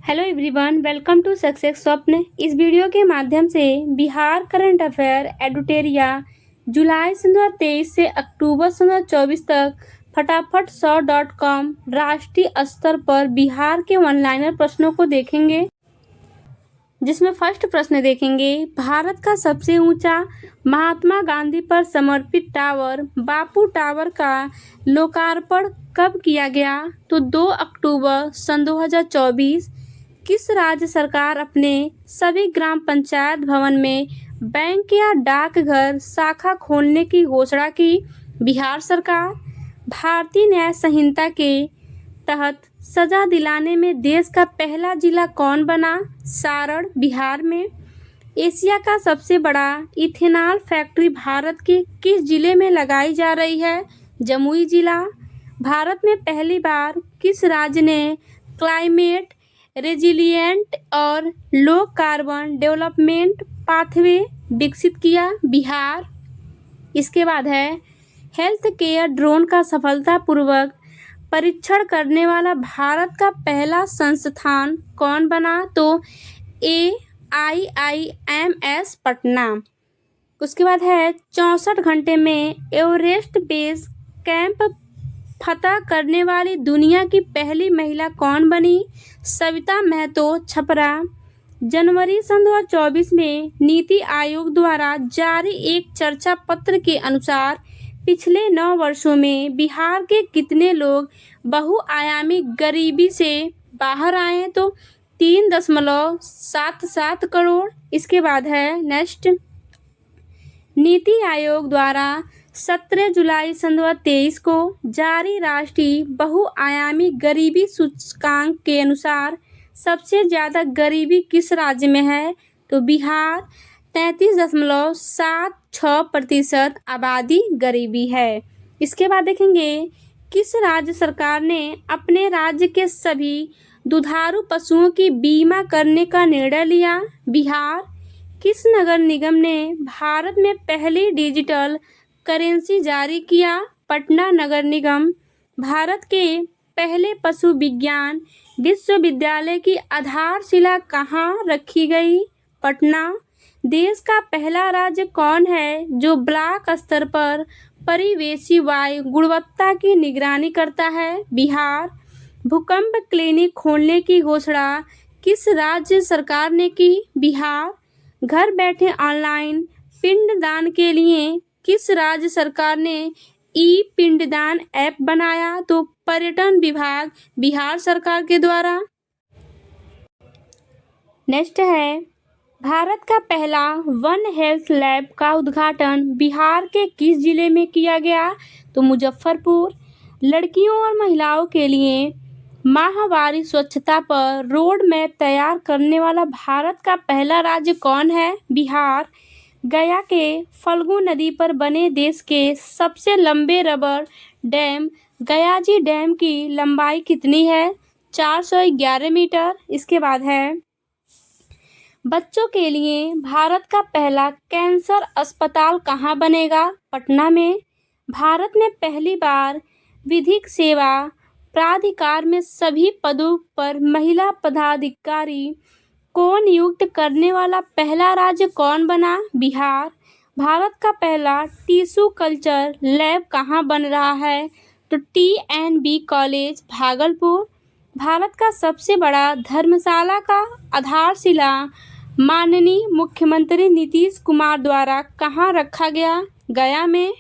Hello everyone, welcome to success Swapna. इस video के माध्यम से बिहार करंट अफेयर एडुटेरिया जुलाई 2023 से अक्टूबर 2024 तक फटाफट 100.com राष्ट्रीय स्तर पर बिहार के वन लाइनर प्रश्नों को देखेंगे, जिसमें फर्स्ट प्रश्न देखेंगे। भारत का सबसे ऊंचा महात्मा गांधी पर समर्पित टावर बापू टावर का लोकार्पण कब किया गया? तो 2 अक्टूबर सन 2024। किस राज्य सरकार अपने सभी ग्राम पंचायत भवन में बैंक या डाकघर शाखा खोलने की घोषणा की? बिहार सरकार। भारतीय न्याय संहिता के तहत सजा दिलाने में देश का पहला जिला कौन बना? सारण, बिहार में। एशिया का सबसे बड़ा इथेनॉल फैक्ट्री भारत के किस जिले में लगाई जा रही है? जमुई जिला। भारत में पहली बार किस राज्य ने क्लाइमेट रेजिलिएंट और लो कार्बन डेवलपमेंट पाथवे विकसित किया? बिहार। इसके बाद है हेल्थ केयर ड्रोन का सफलतापूर्वक परीक्षण करने वाला भारत का पहला संस्थान कौन बना? तो AIIMS पटना। उसके बाद है 64 घंटे में एवरेस्ट बेस कैंप फतह करने वाली दुनिया की पहली महिला कौन बनी? सविता महतो, छपरा। जनवरी सन 2024 में नीति आयोग द्वारा जारी एक चर्चा पत्र के अनुसार पिछले 9 वर्षों में बिहार के कितने लोग बहुआयामी गरीबी से बाहर आए? तो 3.77 करोड़। इसके बाद है नेक्स्ट, नीति आयोग द्वारा 17 जुलाई सन 2023 को जारी राष्ट्रीय बहुआयामी गरीबी सूचकांक के अनुसार सबसे ज्यादा गरीबी किस राज्य में है? तो बिहार। 33.76% आबादी गरीबी है। इसके बाद देखेंगे किस राज्य सरकार ने अपने राज्य के सभी दुधारू पशुओं की बीमा करने का निर्णय लिया? बिहार। किस नगर निगम ने भारत में पहली डिजिटल करेंसी जारी किया? पटना नगर निगम। भारत के पहले पशु विज्ञान विश्वविद्यालय की आधारशिला कहाँ रखी गई? पटना। देश का पहला राज्य कौन है जो ब्लॉक स्तर पर परिवेशी वायु गुणवत्ता की निगरानी करता है? बिहार। भूकंप क्लिनिक खोलने की घोषणा किस राज्य सरकार ने की? बिहार। घर बैठे ऑनलाइन पिंडदान के लिए किस राज्य सरकार ने ई पिंडदान ऐप बनाया? तो पर्यटन विभाग, बिहार सरकार के द्वारा। नेक्स्ट है भारत का पहला वन हेल्थ लैब का उद्घाटन बिहार के किस जिले में किया गया? तो मुजफ्फरपुर। लड़कियों और महिलाओं के लिए माहवारी स्वच्छता पर रोड मैप तैयार करने वाला भारत का पहला राज्य कौन है? बिहार। गया के फल्गु नदी पर बने देश के सबसे लंबे रबर डैम गयाजी डैम की लंबाई कितनी है? 411 मीटर। इसके बाद है बच्चों के लिए भारत का पहला कैंसर अस्पताल कहाँ बनेगा? पटना में। भारत में पहली बार विधिक सेवा प्राधिकार में सभी पदों पर महिला पदाधिकारी को नियुक्त करने वाला पहला राज्य कौन बना? बिहार। भारत का पहला टिश्यू कल्चर लैब कहाँ बन रहा है? तो TNB कॉलेज, भागलपुर। भारत का सबसे बड़ा धर्मशाला का आधारशिला माननीय मुख्यमंत्री नीतीश कुमार द्वारा कहाँ रखा गया? गया में।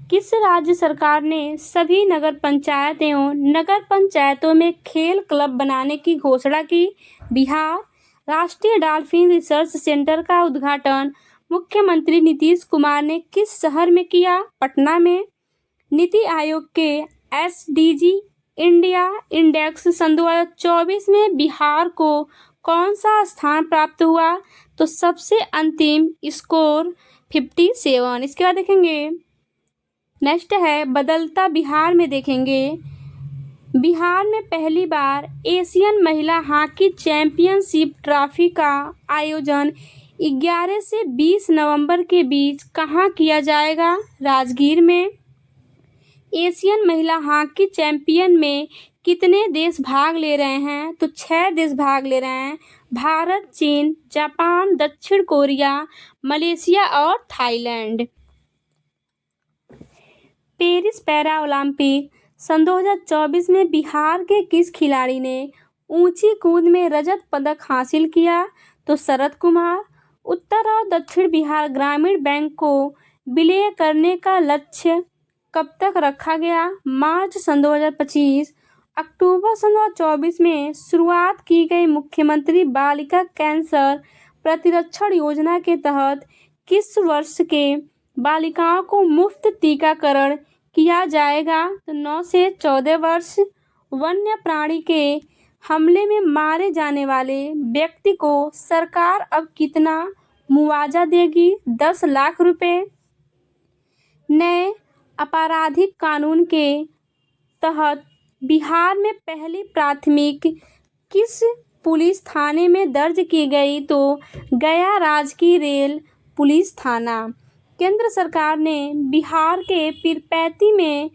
किस राज्य सरकार ने सभी नगर पंचायत एवं नगर पंचायतों में खेल क्लब बनाने की घोषणा की? बिहार। राष्ट्रीय डॉल्फिन रिसर्च सेंटर का उद्घाटन मुख्यमंत्री नीतीश कुमार ने किस शहर में किया? पटना में। नीति आयोग के SDG इंडिया इंडेक्स सन 2024 में बिहार को कौन सा स्थान प्राप्त हुआ? तो सबसे अंतिम स्कोर 57। इसके बाद देखेंगे नेक्स्ट है बदलता बिहार में देखेंगे। बिहार में पहली बार एशियन महिला हॉकी चैंपियनशिप ट्रॉफी का आयोजन 11 से 20 नवंबर के बीच कहाँ किया जाएगा? राजगीर में। एशियन महिला हॉकी चैंपियन में कितने देश भाग ले रहे हैं? तो 6 देश भाग ले रहे हैं। भारत, चीन, जापान, दक्षिण कोरिया, मलेशिया और थाईलैंड। पेरिस पैरा ओलंपिक सन 2024 में बिहार के किस खिलाड़ी ने ऊंची कूद में रजत पदक हासिल किया? तो शरद कुमार। उत्तर और दक्षिण बिहार ग्रामीण बैंक को विलय करने का लक्ष्य कब तक रखा गया? मार्च सन 2025। अक्टूबर सन 2024 में शुरुआत की गई मुख्यमंत्री बालिका कैंसर प्रतिरक्षण योजना के तहत किस वर्ष के बालिकाओं को मुफ्त टीकाकरण किया जाएगा? तो 9 से 14 वर्ष। वन्य प्राणी के हमले में मारे जाने वाले व्यक्ति को सरकार अब कितना मुआवजा देगी? 10 लाख रुपए। नए आपराधिक कानून के तहत बिहार में पहली प्राथमिक किस पुलिस थाने में दर्ज की गई? तो गया राजकीय रेल पुलिस थाना। केंद्र सरकार ने बिहार के पीरपैंती में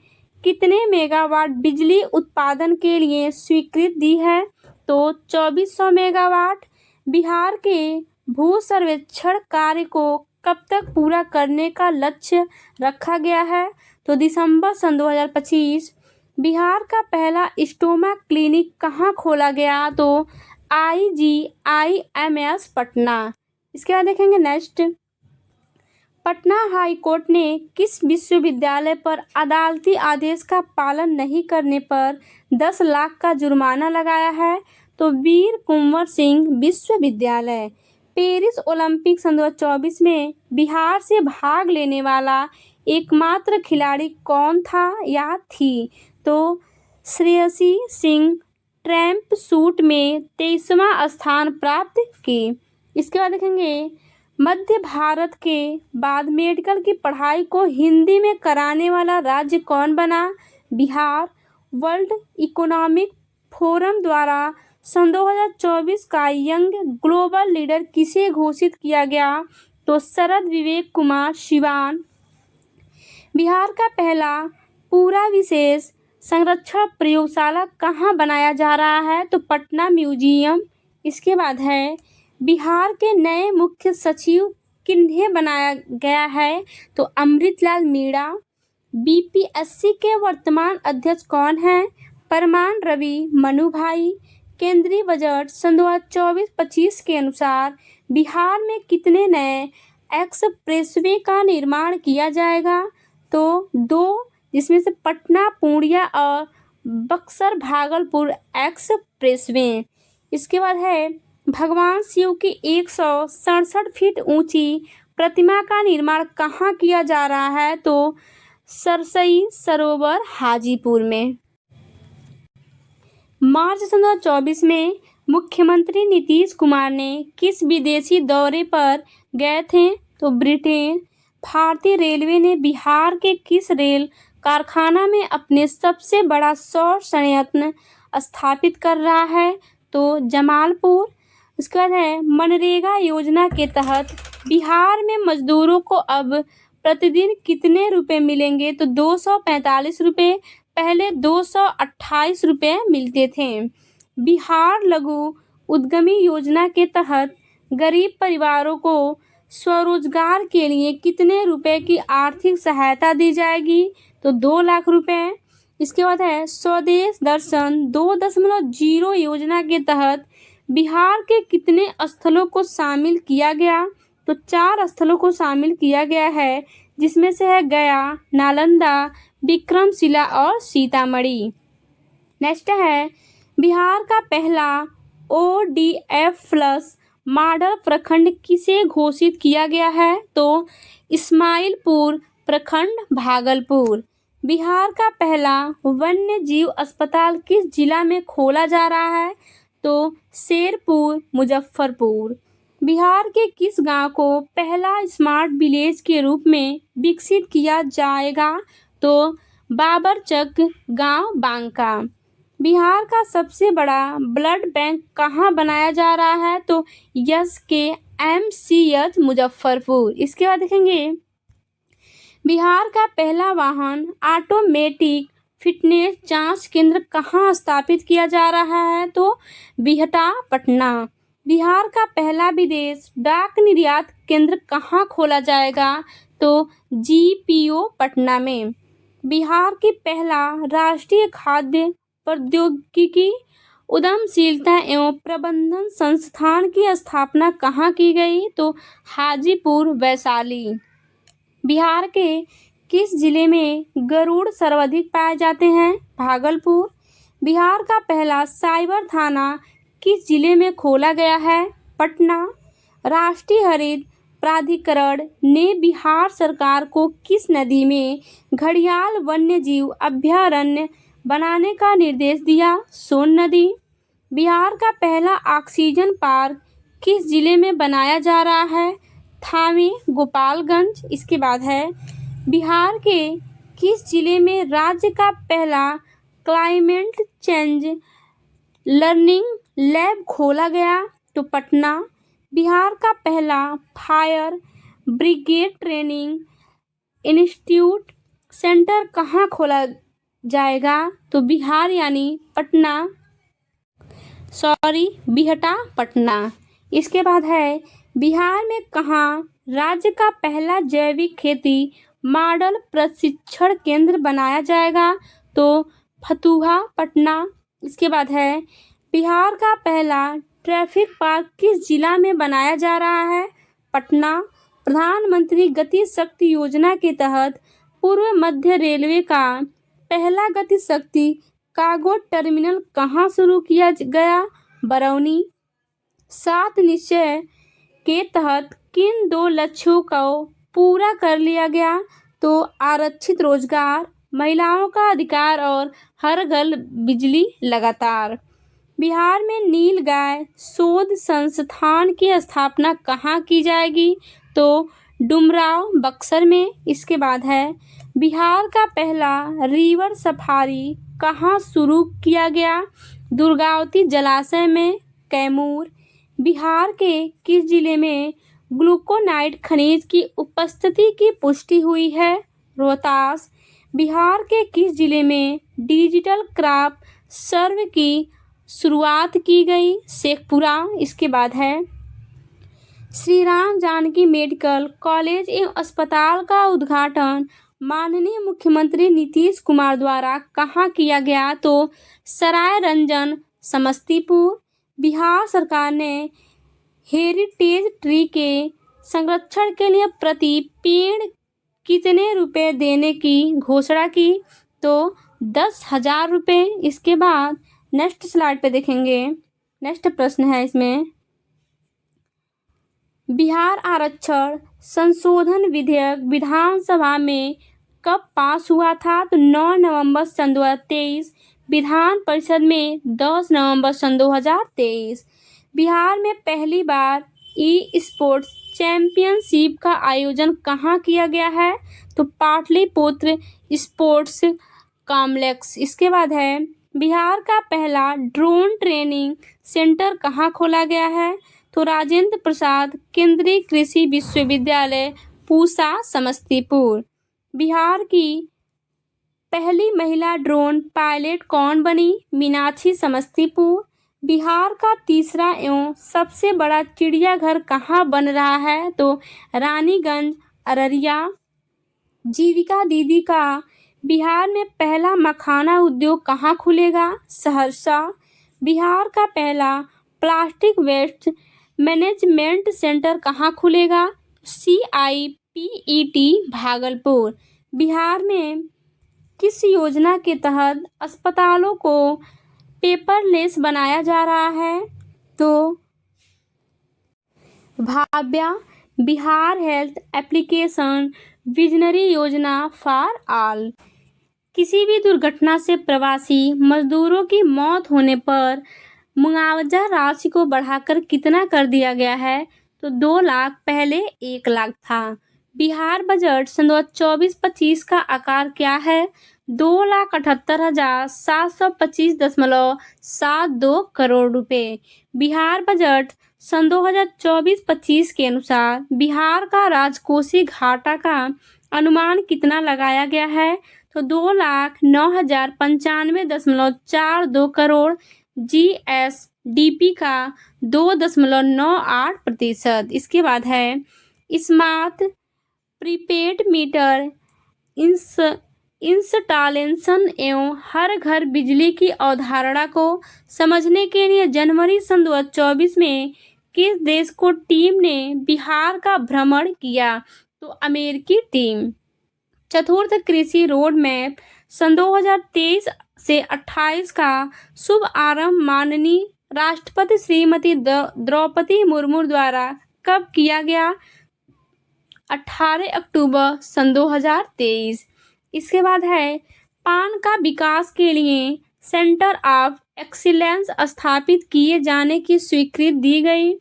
कितने मेगावाट बिजली उत्पादन के लिए स्वीकृति दी है? तो 2400 मेगावाट। बिहार के भू सर्वेक्षण कार्य को कब तक पूरा करने का लक्ष्य रखा गया है? तो दिसंबर सन 2025। बिहार का पहला स्टोमा क्लिनिक कहाँ खोला गया? तो IGIMS पटना। इसके बाद देखेंगे नेक्स्ट, पटना हाई कोर्ट ने किस विश्वविद्यालय पर अदालती आदेश का पालन नहीं करने पर 10 लाख का जुर्माना लगाया है? तो वीर कुंवर सिंह विश्वविद्यालय। पेरिस ओलंपिक सन 2024 में बिहार से भाग लेने वाला एकमात्र खिलाड़ी कौन था या थी? तो श्रेयसी सिंह ट्रैप शूट में 23वां स्थान प्राप्त की। इसके बाद देखेंगे, मध्य भारत के बाद मेडिकल की पढ़ाई को हिंदी में कराने वाला राज्य कौन बना? बिहार। वर्ल्ड इकोनॉमिक फोरम द्वारा सन 2024 का यंग ग्लोबल लीडर किसे घोषित किया गया? तो शरद विवेक कुमार सिवान। बिहार का पहला पूरा विशेष संरक्षण प्रयोगशाला कहाँ बनाया जा रहा है? तो पटना म्यूजियम। इसके बाद है, बिहार के नए मुख्य सचिव किन्हें बनाया गया है? तो अमृतलाल मीणा। BPSC के वर्तमान अध्यक्ष कौन हैं? परमान रवि मनु भाई। केंद्रीय बजट सन 2024-25 के अनुसार बिहार में कितने नए एक्सप्रेसवे का निर्माण किया जाएगा? तो 2, जिसमें से पटना पूर्णिया और बक्सर भागलपुर एक्सप्रेसवे। इसके बाद है, भगवान शिव की 167 फीट ऊंची प्रतिमा का निर्माण कहाँ किया जा रहा है? तो सरसई सरोवर हाजीपुर में। मार्च सन 2024 में मुख्यमंत्री नीतीश कुमार ने किस विदेशी दौरे पर गए थे? तो ब्रिटेन। भारतीय रेलवे ने बिहार के किस रेल कारखाना में अपने सबसे बड़ा सौर संयंत्र स्थापित कर रहा है? तो जमालपुर। उसके बाद है, मनरेगा योजना के तहत बिहार में मजदूरों को अब प्रतिदिन कितने रुपए मिलेंगे? तो 245 रुपए। पहले 228 रुपए मिलते थे। बिहार लघु उद्यमी योजना के तहत गरीब परिवारों को स्वरोजगार के लिए कितने रुपए की आर्थिक सहायता दी जाएगी? तो 2 लाख रुपए। इसके बाद है, स्वदेश दर्शन 2.0 योजना के तहत बिहार के कितने स्थलों को शामिल किया गया? तो 4 स्थलों को शामिल किया गया है, जिसमें से है गया, नालंदा, विक्रमशिला और सीतामढ़ी। नेक्स्ट है, बिहार का पहला ODF+ मॉडल प्रखंड किसे घोषित किया गया है? तो इस्माइलपुर प्रखंड भागलपुर। बिहार का पहला वन्य जीव अस्पताल किस जिला में खोला जा रहा है? तो शेरपुर मुजफ्फरपुर। बिहार के किस गांव को पहला स्मार्ट विलेज के रूप में विकसित किया जाएगा? तो बाबरचक गांव बांका। बिहार का सबसे बड़ा ब्लड बैंक कहाँ बनाया जा रहा है? तो SKMCH मुजफ्फरपुर। इसके बाद देखेंगे, बिहार का पहला वाहन ऑटोमेटिक फिटनेस जांच केंद्र कहाँ स्थापित किया जा रहा है? तो बिहटा, पटना। बिहार का पहला विदेश डाक निर्यात केंद्र कहाँ खोला जाएगा? तो जीपीओ, पटना में। बिहार की पहला राष्ट्रीय खाद्य प्रौद्योगिकी उद्यमशीलता एवं प्रबंधन संस्थान की स्थापना कहाँ की गई? तो हाजीपुर, वैशाली। बिहार के किस जिले में गरुड़ सर्वाधिक पाए जाते हैं? भागलपुर। बिहार का पहला साइबर थाना किस जिले में खोला गया है? पटना। राष्ट्रीय हरित प्राधिकरण ने बिहार सरकार को किस नदी में घड़ियाल वन्यजीव अभयारण्य बनाने का निर्देश दिया? सोन नदी। बिहार का पहला ऑक्सीजन पार्क किस जिले में बनाया जा रहा है? थावे, गोपालगंज। इसके बाद है बिहार के किस जिले में राज्य का पहला क्लाइमेट चेंज लर्निंग लैब खोला गया? तो पटना। बिहार का पहला fire brigade training institute centre कहाँ खोला जाएगा? तो बिहार यानी पटना, बिहटा, पटना। इसके बाद है बिहार में कहाँ राज्य का पहला जैविक खेती मॉडल प्रशिक्षण केंद्र बनाया जाएगा? तो फतुहा, पटना। इसके बाद है बिहार का पहला ट्रैफिक पार्क किस जिला में बनाया जा रहा है? पटना। प्रधानमंत्री गति शक्ति योजना के तहत पूर्व मध्य रेलवे का पहला गति शक्ति कार्गो टर्मिनल कहाँ शुरू किया गया? बरौनी। 7 निश्चय के तहत किन 2 लक्ष्यों को पूरा कर लिया गया? तो आरक्षित रोजगार, महिलाओं का अधिकार और हर घर बिजली लगातार। बिहार में नीलगाय शोध संस्थान की स्थापना कहाँ की जाएगी? तो डुमराव, बक्सर में। इसके बाद है बिहार का पहला रिवर सफारी कहाँ शुरू किया गया? दुर्गावती जलाशय में, कैमूर। बिहार के किस जिले में ग्लूकोनाइट खनिज की उपस्थिति की पुष्टि हुई है? रोहतास। बिहार के किस जिले में डिजिटल क्रॉप सर्वे की शुरुआत की गई? शेखपुरा। इसके बाद है श्री राम जानकी मेडिकल कॉलेज एवं अस्पताल का उद्घाटन माननीय मुख्यमंत्री नीतीश कुमार द्वारा कहाँ किया गया? तो सरायरंजन, समस्तीपुर। बिहार सरकार ने हेरिटेज ट्री के संरक्षण के लिए प्रति पेड़ कितने रुपए देने की घोषणा की? तो 10,000 रुपये। इसके बाद नेक्स्ट स्लाइड पे देखेंगे। नेक्स्ट प्रश्न है इसमें, बिहार आरक्षण संशोधन विधेयक विधानसभा में कब पास हुआ था? तो 9 नवंबर सन 2023। विधान परिषद में 10 नवंबर सन 2023। बिहार में पहली बार ई स्पोर्ट्स चैंपियनशिप का आयोजन कहाँ किया गया है? तो पाटलिपुत्र स्पोर्ट्स कॉम्प्लेक्स। इसके बाद है बिहार का पहला ड्रोन ट्रेनिंग सेंटर कहाँ खोला गया है? तो राजेंद्र प्रसाद केंद्रीय कृषि विश्वविद्यालय, पूसा, समस्तीपुर। बिहार की पहली महिला ड्रोन पायलट कौन बनी? मीनाक्षी, समस्तीपुर। बिहार का तीसरा एवं सबसे बड़ा चिड़ियाघर कहाँ बन रहा है? तो रानीगंज, अररिया। जीविका दीदी का बिहार में पहला मखाना उद्योग कहाँ खुलेगा? सहरसा। बिहार का पहला प्लास्टिक वेस्ट मैनेजमेंट सेंटर कहाँ खुलेगा? CIPET, भागलपुर। बिहार में किस योजना के तहत अस्पतालों को पेपरलेस बनाया जा रहा है? तो Bhavya Bihar health application visionary योजना फॉर ऑल। किसी भी दुर्घटना से प्रवासी मजदूरों की मौत होने पर मुआवजा राशि को बढ़ाकर कितना कर दिया गया है? तो 2 लाख, पहले 1 लाख था। बिहार बजट सन 2024-25 का आकार क्या है? 2,78,725.72 करोड़ रुपए। बिहार बजट सन 2024-25 के अनुसार बिहार का राजकोषीय घाटा का अनुमान कितना लगाया गया है? तो 2,09,95.42 करोड़, GSDP का 2,98%। इसके बाद है स्मार्ट प्रीपेड मीटर इंस्टॉलेशन एवं हर घर बिजली की अवधारणा को समझने के लिए जनवरी सन 2024 में किस देश को टीम ने बिहार का भ्रमण किया? तो अमेरिकी टीम। चतुर्थ कृषि रोड मैप सन 2023 से 28 का शुभ आरंभ माननीय राष्ट्रपति श्रीमती द्रौपदी मुर्मू द्वारा कब किया गया? 18 अक्टूबर सन 2023। इसके बाद है पान का विकास के लिए सेंटर ऑफ एक्सीलेंस स्थापित किए जाने की स्वीकृति दी गई।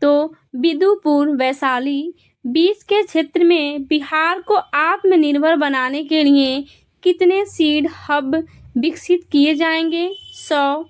तो बिदुपुर वैशाली बीज के क्षेत्र में बिहार को आत्मनिर्भर बनाने के लिए कितने सीड हब विकसित किए जाएंगे? 100।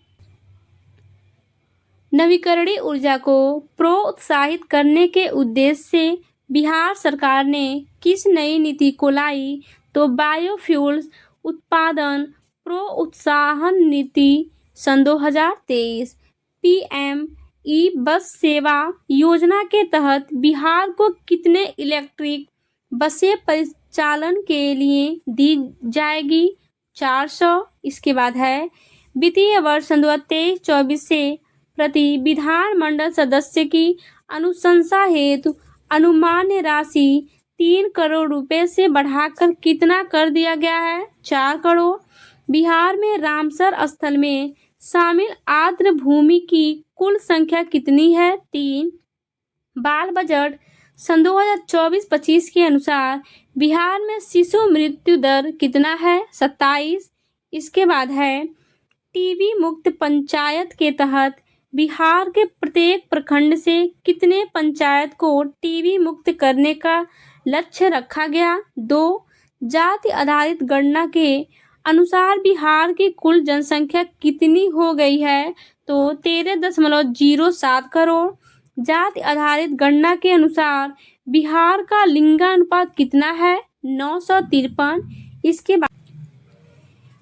नवीकरणीय ऊर्जा को प्रोत्साहित करने के उद्देश्य से बिहार सरकार ने किस नई नीति को लाई? तो बायोफ्यूल्स उत्पादन प्रोत्साहन नीति सन 2023। PM ई बस सेवा योजना के तहत बिहार को कितने इलेक्ट्रिक बसें परिचालन के लिए दी जाएगी? 400। इसके बाद है वित्तीय वर्ष 2023-24 से प्रति विधानमंडल सदस्य की अनुशंसा हेतु अनुमान्य राशि 3 करोड़ रुपए से बढ़ाकर कितना कर दिया गया है? 4 करोड़। बिहार में रामसर स्थल में शामिल आर्द्र भूमि की कुल संख्या कितनी है? 3। बाल बजट सन 2024-25 के अनुसार बिहार में शिशु मृत्यु दर कितना है? 27। इसके बाद है टीबी मुक्त पंचायत के तहत बिहार के प्रत्येक प्रखंड से कितने पंचायत को टीबी मुक्त करने का लक्ष्य रखा गया? 2। जाति आधारित गणना के अनुसार बिहार की कुल जनसंख्या कितनी हो गई है? तो 13.07 करोड़। जाति आधारित गणना के अनुसार बिहार का लिंगानुपात कितना है? 953। इसके बाद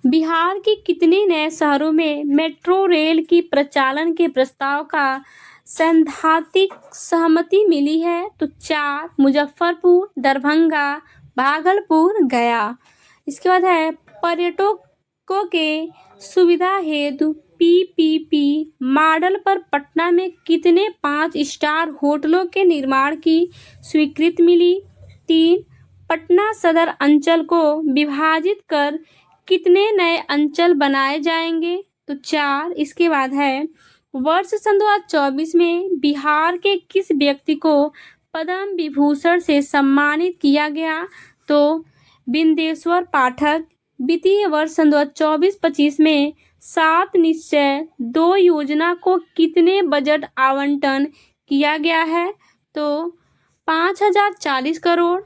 बिहार के कितने नए शहरों में मेट्रो रेल की प्रचालन के प्रस्ताव का सैद्धांतिक सहमति मिली है? तो 4। मुजफ्फरपुर, दरभंगा, भागलपुर, गया। इसके बाद है पर्यटकों के सुविधा हेतु PPP मॉडल पर पटना में कितने 5 स्टार होटलों के निर्माण की स्वीकृति मिली? 3। पटना सदर अंचल को विभाजित कर कितने नए अंचल बनाए जाएंगे? तो 4। इसके बाद है वर्ष सन 2024 में बिहार के किस व्यक्ति को पद्म विभूषण से सम्मानित किया गया? तो बिंदेश्वर पाठक। वित्तीय वर्ष सन 2024-25 में 7 निश्चय 2 योजना को कितने बजट आवंटन किया गया है? तो 5040 करोड़।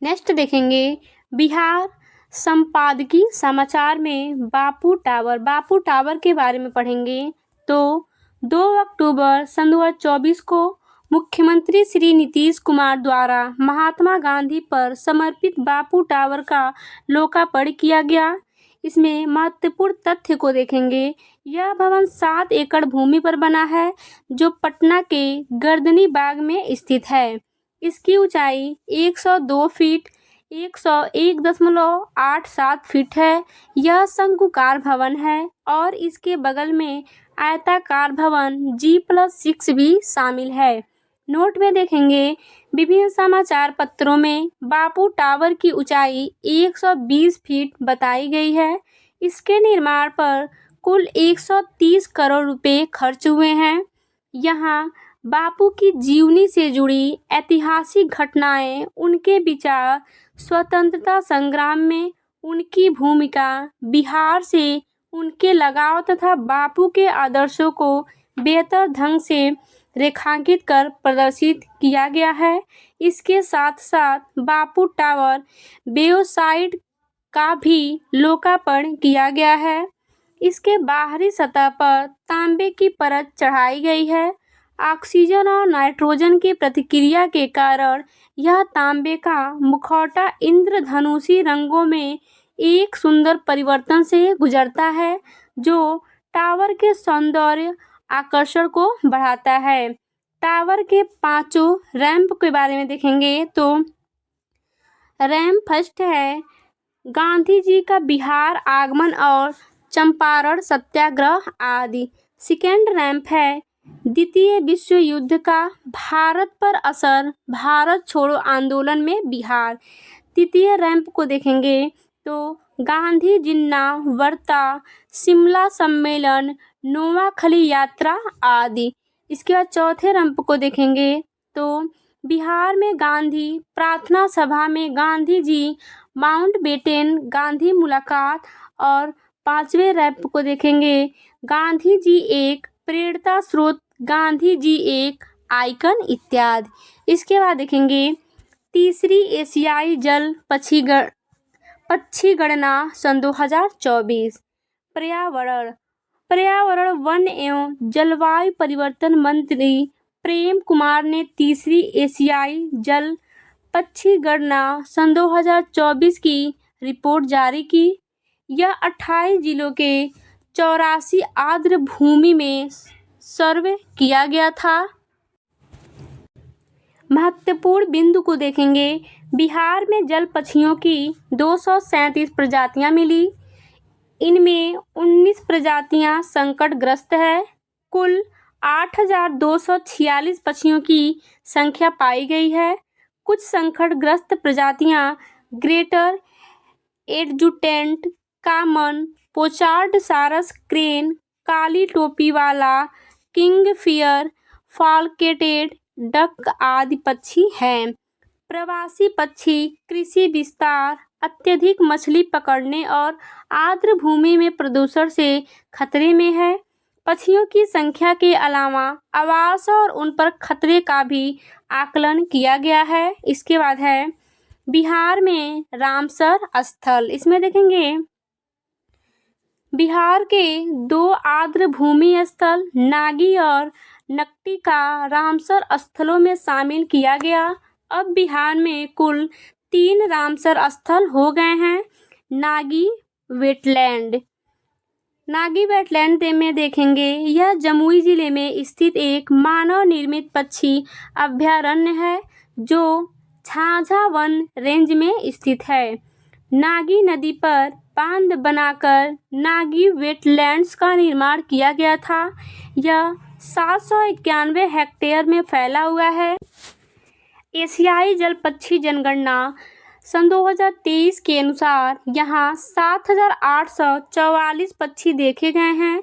नेक्स्ट देखेंगे बिहार संपादकीय समाचार में बापू टावर के बारे में पढ़ेंगे। तो 2 अक्टूबर सन 2024 को मुख्यमंत्री श्री नीतीश कुमार द्वारा महात्मा गांधी पर समर्पित बापू टावर का लोकार्पण किया गया। इसमें महत्वपूर्ण तथ्य को देखेंगे। यह भवन 7 एकड़ भूमि पर बना है जो पटना के गर्दनी बाग में स्थित है। इसकी ऊंचाई 102 फीट 101.87 फीट है। यह शंकुकार भवन है और इसके बगल में आयताकार भवन G+6 भी शामिल है। नोट में देखेंगे विभिन्न समाचार पत्रों में बापू टावर की ऊंचाई 120 फीट बताई गई है। इसके निर्माण पर कुल 130 करोड़ रुपए खर्च हुए हैं। यहाँ बापू की जीवनी से जुड़ी ऐतिहासिक घटनाएं, उनके विचार, स्वतंत्रता संग्राम में उनकी भूमिका, बिहार से उनके लगाव तथा बापू के आदर्शों को बेहतर ढंग से रेखांकित कर प्रदर्शित किया गया है। इसके साथ साथ बापू टावर वेबसाइट का भी लोकार्पण किया गया है। इसके बाहरी सतह पर तांबे की परत चढ़ाई गई है। ऑक्सीजन और नाइट्रोजन की प्रतिक्रिया के कारण यह तांबे का मुखौटा इंद्रधनुषी रंगों में एक सुंदर परिवर्तन से गुजरता है, जो टावर के सौंदर्य आकर्षण को बढ़ाता है। टावर के पांचों रैंप के बारे में देखेंगे तो रैंप फर्स्ट है गांधी जी का बिहार आगमन और चंपारण सत्याग्रह आदि। सेकेंड रैंप है द्वितीय विश्व युद्ध का भारत पर असर, भारत छोड़ो आंदोलन में बिहार। तृतीय रैंप को देखेंगे तो गांधी जिन्ना वार्ता, शिमला सम्मेलन, नोआखली यात्रा आदि। इसके बाद चौथे रैंप को देखेंगे तो बिहार में गांधी प्रार्थना सभा में गांधी जी, माउंटबेटन गांधी मुलाकात। और पांचवें रैंप को देखेंगे गांधी जी एक प्रेरणा स्रोत, गांधी जी एक आइकन इत्यादि। इसके बाद देखेंगे तीसरी एशियाई जल पक्षी गणना सन 2024। पर्यावरण वन एवं जलवायु परिवर्तन मंत्री प्रेम कुमार ने तीसरी एशियाई जल पक्षी गणना सन 2024 की रिपोर्ट जारी की। यह 28 जिलों के 84 आर्द्र भूमि में सर्वे किया गया था। महत्वपूर्ण बिंदु को देखेंगे बिहार में जल पक्षियों की 237 प्रजातियां मिली। इनमें 19 प्रजातियां संकटग्रस्त है। कुल 8,246 पक्षियों की संख्या पाई गई है। कुछ संकटग्रस्त प्रजातियां ग्रेटर एडजुटेंट कॉमन, पोचार्ड सारस क्रेन, काली टोपी वाला किंगफियर, फाल्केटेड डक आदि पक्षी हैं। प्रवासी पक्षी कृषि विस्तार, अत्यधिक मछली पकड़ने और आर्द्र भूमि में प्रदूषण से खतरे में है। पक्षियों की संख्या के अलावा आवास और उन पर खतरे का भी आकलन किया गया है। इसके बाद है बिहार में रामसर स्थल। इसमें देखेंगे बिहार के 2 आर्द्र भूमि स्थल नागी और नकटी का रामसर स्थलों में शामिल किया गया। अब बिहार में कुल 3 रामसर स्थल हो गए हैं। नागी वेटलैंड में देखेंगे यह जमुई जिले में स्थित एक मानव निर्मित पक्षी अभयारण्य है जो झाझा वन रेंज में स्थित है। नागी नदी पर बांध बनाकर नागी वेटलैंड्स का निर्माण किया गया था। यह 791 हेक्टेयर में फैला हुआ है। एशियाई जल पक्षी जनगणना सन 2023 के अनुसार यहाँ 7,844 पक्षी देखे गए हैं।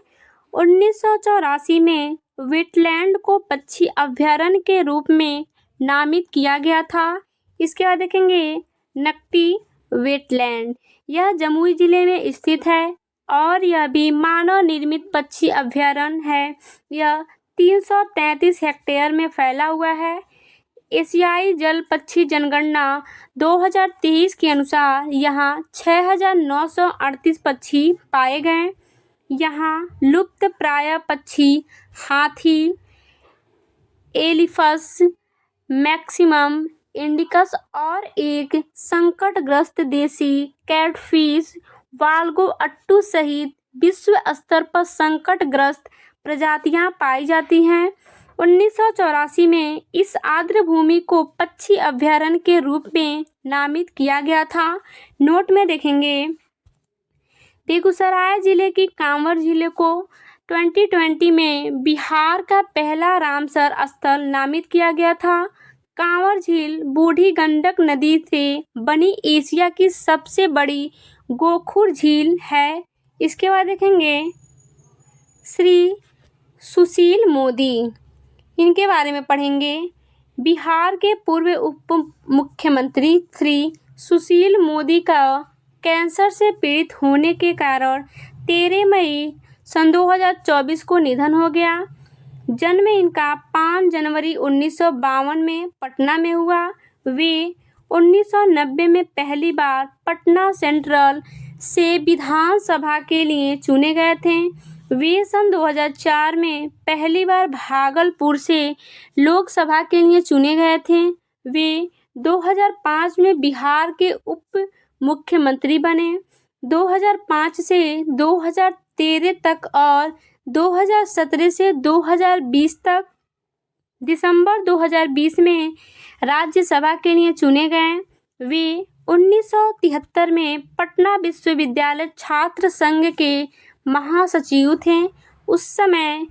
1984 में वेटलैंड को पक्षी अभयारण्य के रूप में नामित किया गया था। इसके बाद देखेंगे नकटी वेटलैंड, यह जमुई जिले में स्थित है और यह भी मानव निर्मित पक्षी अभयारण्य है। यह 333 हेक्टेयर में फैला हुआ है। एशियाई जल पक्षी जनगणना 2023 के अनुसार यहाँ 6,938 पक्षी पाए गए। यहाँ लुप्त प्राय पक्षी हाथी, एलिफस मैक्सिमम इंडिकस और एक संकटग्रस्त देसी कैटफिश वाल्गो अट्टू सहित विश्व स्तर पर संकटग्रस्त प्रजातियां पाई जाती हैं। 1984 में इस आर्द्र भूमि को पक्षी अभयारण्य के रूप में नामित किया गया था। नोट में देखेंगे बेगूसराय जिले की कांवर झील को 2020 में बिहार का पहला रामसर स्थल नामित किया गया था। कांवर झील बूढ़ी गंडक नदी से बनी एशिया की सबसे बड़ी गोखुर झील है। इसके बाद देखेंगे श्री सुशील मोदी, इनके बारे में पढ़ेंगे। बिहार के पूर्व उप मुख्यमंत्री श्री सुशील मोदी का कैंसर से पीड़ित होने के कारण 13 मई सन 2024 को निधन हो गया। जन्म इनका 5 जनवरी 1952 में पटना में हुआ। वे 1990 में पहली बार पटना सेंट्रल से विधानसभा के लिए चुने गए थे। वे सन 2004 में पहली बार भागलपुर से लोकसभा के लिए चुने गए थे। वे 2005 में बिहार के उप मुख्यमंत्री बने। 2005 से 2013 तक और 2017 से 2020 तक। दिसंबर 2020 में राज्यसभा के लिए चुने गए। वे 1973 में पटना विश्वविद्यालय छात्र संघ के महासचिव थे। उस समय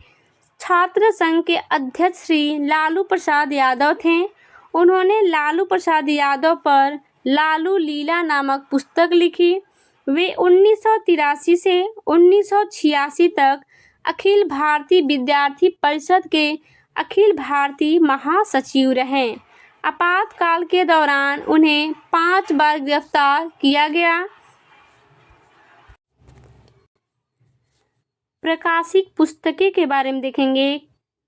छात्र संघ के अध्यक्ष श्री लालू प्रसाद यादव थे। उन्होंने लालू प्रसाद यादव पर लालू लीला नामक पुस्तक लिखी। वे 1983 से 1986 तक अखिल भारतीय विद्यार्थी परिषद के अखिल भारतीय महासचिव रहे। आपातकाल के दौरान उन्हें 5 बार गिरफ्तार किया गया। प्रकाशित पुस्तकें के बारे में देखेंगे।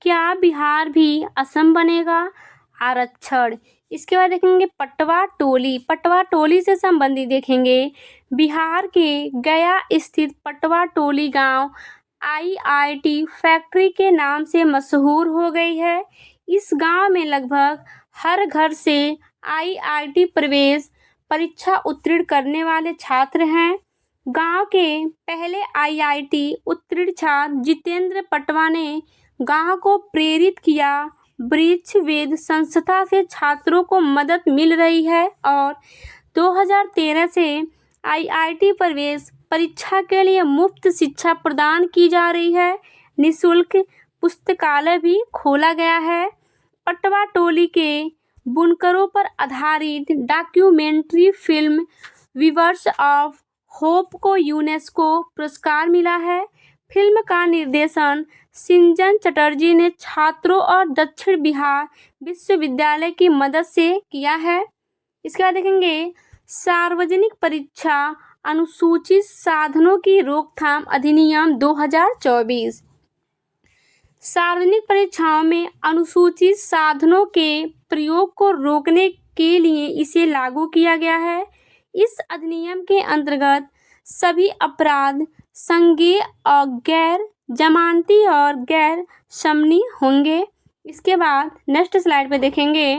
क्या बिहार भी असम बनेगा? आरक्षण। इसके बाद देखेंगे पटवा टोली। पटवा टोली से संबंधित देखेंगे। बिहार के गया स्थित पटवा टोली गांव IIT फैक्ट्री के नाम से मशहूर हो गई है। इस गांव में लगभग हर घर से IIT प्रवेश परीक्षा उत्तीर्ण करने वाले छात्र हैं। गांव के पहले IIT उत्तीर्ण छात्र जितेंद्र पटवा ने गांव को प्रेरित किया। वृक्ष वेद संस्था से छात्रों को मदद मिल रही है और 2013 से IIT प्रवेश परीक्षा के लिए मुफ्त शिक्षा प्रदान की जा रही है। निःशुल्क पुस्तकालय भी खोला गया है। पटवा टोली के बुनकरों पर आधारित documentary film weavers of hope को यूनेस्को पुरस्कार मिला है। फिल्म का निर्देशन सिंजन चटर्जी ने छात्रों और दक्षिण बिहार विश्वविद्यालय की मदद से किया है। इसके बाद देखेंगे सार्वजनिक परीक्षा अनुसूचित साधनों की रोकथाम अधिनियम 2024। सार्वजनिक परीक्षाओं में अनुसूचित साधनों के प्रयोग को रोकने के लिए इसे लागू किया गया है। इस अधिनियम के अंतर्गत सभी अपराध संज्ञेय और गैर जमानती और गैर शमनी होंगे। इसके बाद नेक्स्ट स्लाइड पे देखेंगे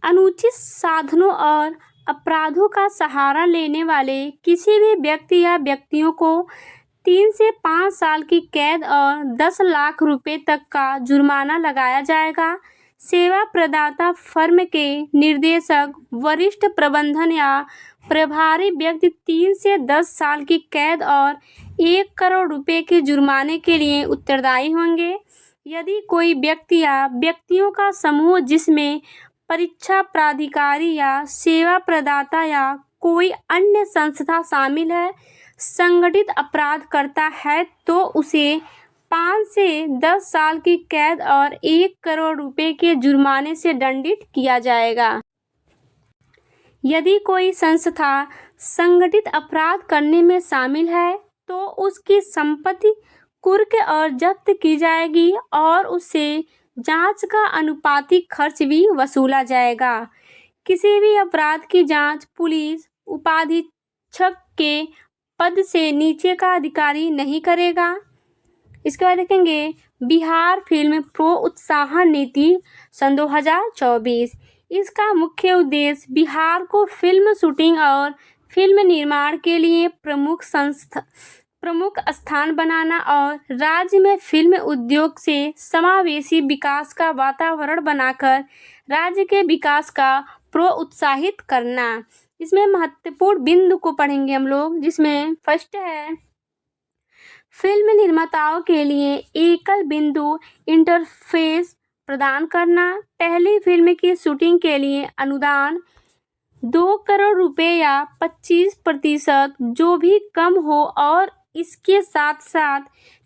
अनुचित साधनों और अपराधों का सहारा लेने वाले किसी भी व्यक्ति या व्यक्तियों को 3 से 5 साल की कैद और 10 लाख रुपए तक का जुर्माना लगाया जाएगा। सेवा प्रदाता फर्म के निर्देशक, वरिष्ठ प्रबंधन या प्रभारी व्यक्ति 3 से 10 साल की कैद और 1 करोड़ रुपए के जुर्माने के लिए उत्तरदायी होंगे। यदि कोई व्यक्ति या व्यक्तियों का समूह जिसमें परीक्षा प्राधिकारी या सेवा प्रदाता या कोई अन्य संस्था शामिल है संगठित अपराध करता है तो उसे 5 से 10 साल की कैद और 1 करोड़ रुपए के जुर्माने से दंडित किया जाएगा। यदि कोई संस्था संगठित अपराध करने में शामिल है तो उसकी संपत्ति कुर्क और जब्त की जाएगी और उससे जांच का अनुपातिक खर्च भी वसूला जाएगा। किसी भी अपराध की जांच पुलिस उपाधीक्षक के पद से नीचे का अधिकारी नहीं करेगा। इसके बाद देखेंगे बिहार फिल्म प्रोत्साहन नीति सन 2024। इसका मुख्य उद्देश्य बिहार को फिल्म शूटिंग और फिल्म निर्माण के लिए प्रमुख स्थान बनाना और राज्य में फिल्म उद्योग से समावेशी विकास का वातावरण बनाकर राज्य के विकास का प्रोत्साहित करना। इसमें महत्वपूर्ण बिंदु को पढ़ेंगे हम लोग, जिसमें फर्स्ट है फिल्म निर्माताओं के लिए एकल बिंदु इंटरफेस प्रदान करना। पहली फिल्म की शूटिंग के लिए अनुदान 2 करोड़ रुपए या 25% जो भी कम हो और इसके साथ साथ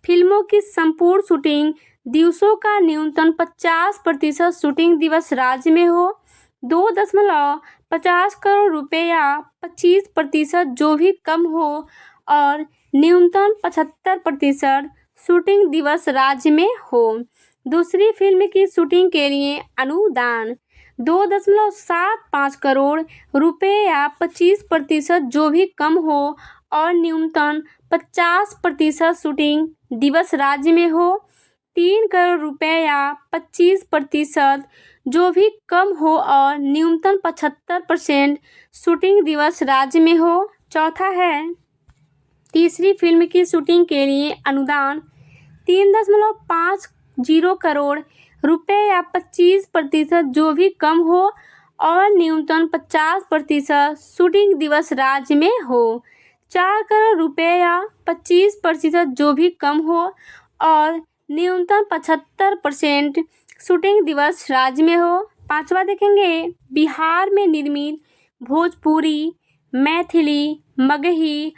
फिल्मों की संपूर्ण शूटिंग दिवसों का न्यूनतम 50% शूटिंग दिवस राज्य में हो। 2.50 करोड़ रुपए या 25% जो भी कम हो और न्यूनतम 75% शूटिंग दिवस राज्य में हो। दूसरी फिल्म की शूटिंग के लिए अनुदान 2.75 करोड़ रुपए या 25% जो भी कम हो और न्यूनतम 50% शूटिंग दिवस राज्य में हो। 3 करोड़ रुपए या 25% जो भी कम हो और न्यूनतम 75% शूटिंग दिवस राज्य में हो। चौथा है, तीसरी फिल्म की शूटिंग के लिए अनुदान 3.50 करोड़ रुपए या 25% जो भी कम हो और न्यूनतम 50% शूटिंग दिवस राज्य में हो। 4 करोड़ रुपए या 25% जो भी कम हो और न्यूनतम 75% शूटिंग दिवस राज्य में हो। पांचवा देखेंगे, बिहार में निर्मित भोजपुरी, मैथिली, मगही,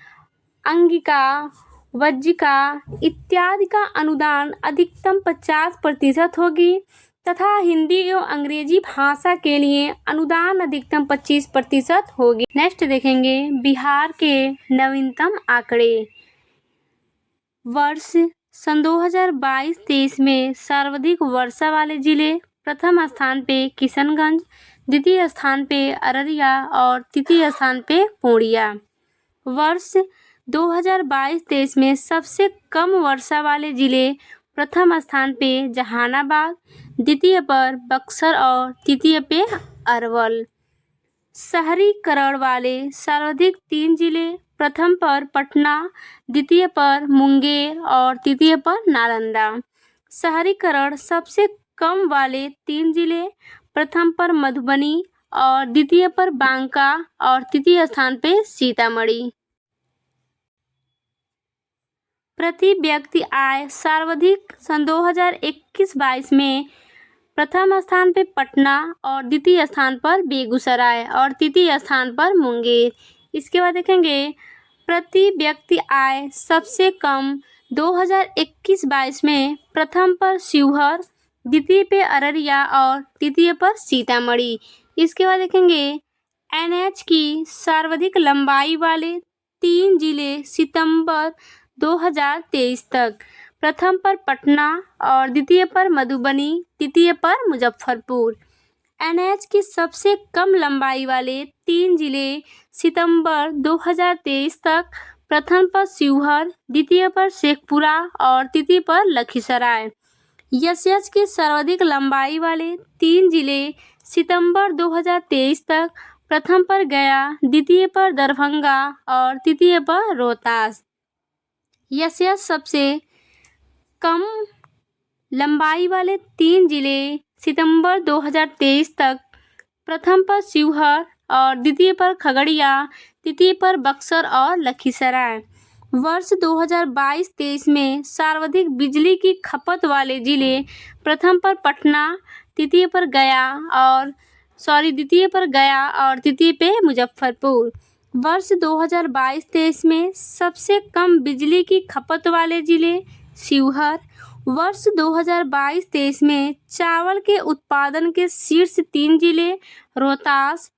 अंगिका, वज्जिका इत्यादि का अनुदान अधिकतम 50% होगी तथा हिंदी एवं अंग्रेजी भाषा के लिए अनुदान अधिकतम 25% होगी। नेक्स्ट देखेंगे, बिहार के नवीनतम आंकड़े। वर्ष सन 2022-23 में सर्वाधिक वर्षा वाले जिले प्रथम स्थान पे किशनगंज, द्वितीय स्थान पे अररिया और तृतीय स्थान पे पूर्णिया। वर्ष 2022-23 में सबसे कम वर्षा वाले जिले प्रथम स्थान पे जहानाबाद, द्वितीय पर बक्सर और तृतीय पे अरवल। शहरीकरण वाले सर्वाधिक 3 जिले प्रथम पर पटना, द्वितीय पर मुंगेर और तृतीय पर नालंदा। शहरीकरण सबसे कम वाले 3 जिले प्रथम पर मधुबनी और द्वितीय पर बांका और तृतीय स्थान पे सीतामढ़ी। प्रति व्यक्ति आय सर्वाधिक सन 2021-22 में प्रथम स्थान पे पटना और द्वितीय स्थान पर बेगूसराय और तृतीय स्थान पर मुंगेर। इसके बाद देखेंगे, प्रति व्यक्ति आय सबसे कम 2021-22 में प्रथम पर शिवहर, द्वितीय पे अररिया और तृतीय पर सीतामढ़ी। इसके बाद देखेंगे, एनएच की सर्वाधिक लंबाई वाले 3 जिले सितंबर 2023 तक प्रथम पर पटना और द्वितीय पर मधुबनी, तृतीय पर मुजफ्फरपुर। एनएच की सबसे कम लंबाई वाले 3 जिले सितंबर 2023 तक प्रथम पर शिवहर, द्वितीय पर शेखपुरा और तृतीय पर लखीसराय। एसएच की सर्वाधिक लंबाई वाले 3 जिले सितंबर 2023 तक प्रथम पर गया, द्वितीय पर दरभंगा और तृतीय पर रोहतास। एसएच सबसे कम लंबाई वाले 3 जिले सितंबर 2023 तक प्रथम पर शिवहर और द्वितीय पर खगड़िया, तृतीय पर बक्सर और लखीसराय। वर्ष 2022-23 में सर्वाधिक बिजली की खपत वाले जिले प्रथम पर पटना, द्वितीय पर गया और तृतीय पे मुजफ्फरपुर। वर्ष 2022-23 में सबसे कम बिजली की खपत वाले जिले शिवहर। वर्ष 2022-23 में चावल के उत्पादन के शीर्ष 3 जिले रोहतास।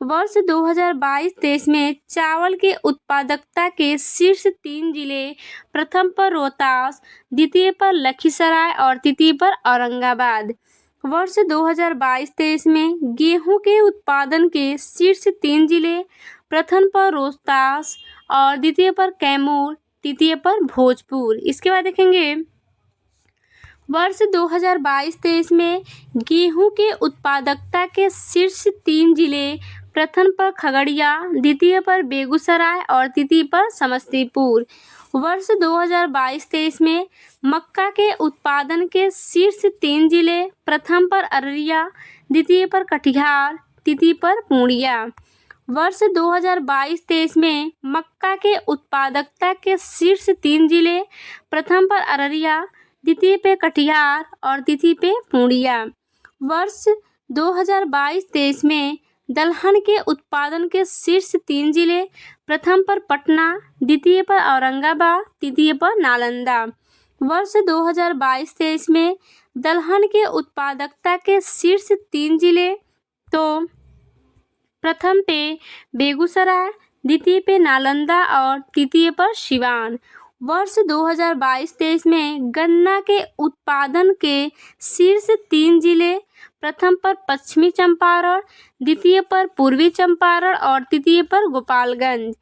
वर्ष 2022-23 में चावल के उत्पादकता के शीर्ष 3 जिले प्रथम पर रोहतास, द्वितीय पर लखीसराय और तृतीय पर औरंगाबाद। वर्ष 2022-23 में गेहूं के उत्पादन के शीर्ष 3 जिले प्रथम पर रोहतास और द्वितीय पर कैमूर, तृतीय पर भोजपुर। इसके बाद देखेंगे, वर्ष 2022-23 में गेहूं के उत्पादकता के शीर्ष 3 जिले प्रथम पर खगड़िया, द्वितीय पर बेगूसराय और तृतीय पर समस्तीपुर। वर्ष 2022-23 में मक्का के उत्पादन के शीर्ष 3 जिले प्रथम पर अररिया, द्वितीय पर कटिहार, तृतीय पर पूर्णिया। वर्ष 2022-23 में मक्का के उत्पादकता के शीर्ष 3 जिले प्रथम पर अररिया, द्वितीय पे कटिहार और तृतीय पे पूर्णिया। वर्ष 2022-23 में दलहन के उत्पादन के शीर्ष 3 जिले प्रथम पर पटना, द्वितीय पर औरंगाबाद, तृतीय पर नालंदा। वर्ष 2022-23 में दलहन के उत्पादकता के शीर्ष 3 जिले तो प्रथम पे बेगूसराय, द्वितीय पे नालंदा और तृतीय पर सिवान। वर्ष 2022-23 में गन्ना के उत्पादन के शीर्ष 3 जिले प्रथम पर पश्चिमी चंपारण, द्वितीय पर पूर्वी चंपारण और तृतीय पर गोपालगंज।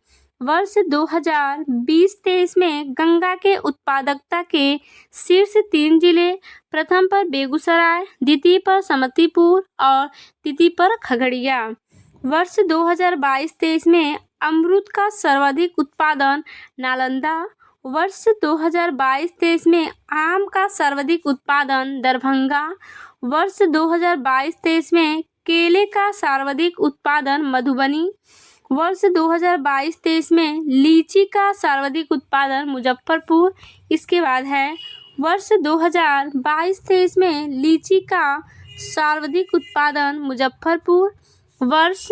वर्ष 2020-23 में गंगा के उत्पादकता के शीर्ष 3 जिले, प्रथम पर बेगूसराय, द्वितीय पर समस्तीपुर और तृतीय पर खगड़िया। वर्ष 2022-23 में अमरूद का सर्वाधिक उत्पादन नालंदा। वर्ष 2022-23 में आम का सर्वाधिक उत्पादन दरभंगा। वर्ष 2022-23 में केले का सर्वाधिक उत्पादन मधुबनी। वर्ष 2022-23 में लीची का सर्वाधिक उत्पादन मुजफ्फरपुर। इसके बाद है वर्ष 2022-23 में लीची का सर्वाधिक उत्पादन मुजफ्फरपुर। वर्ष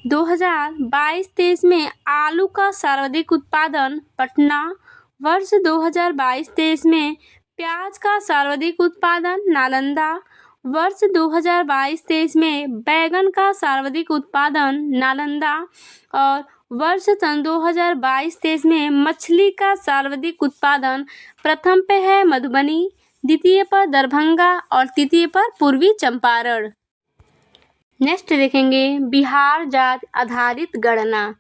2022-23 में आलू का सर्वाधिक उत्पादन पटना। वर्ष 2022-23 में प्याज का सर्वाधिक उत्पादन नालंदा। वर्ष 2022-23 में बैगन का सर्वाधिक उत्पादन नालंदा। और वर्ष सन 2022-23 में मछली का सर्वाधिक उत्पादन प्रथम पे है मधुबनी, द्वितीय पर दरभंगा और तृतीय पर पूर्वी चंपारण। नेक्स्ट देखेंगे बिहार जाति आधारित गणना।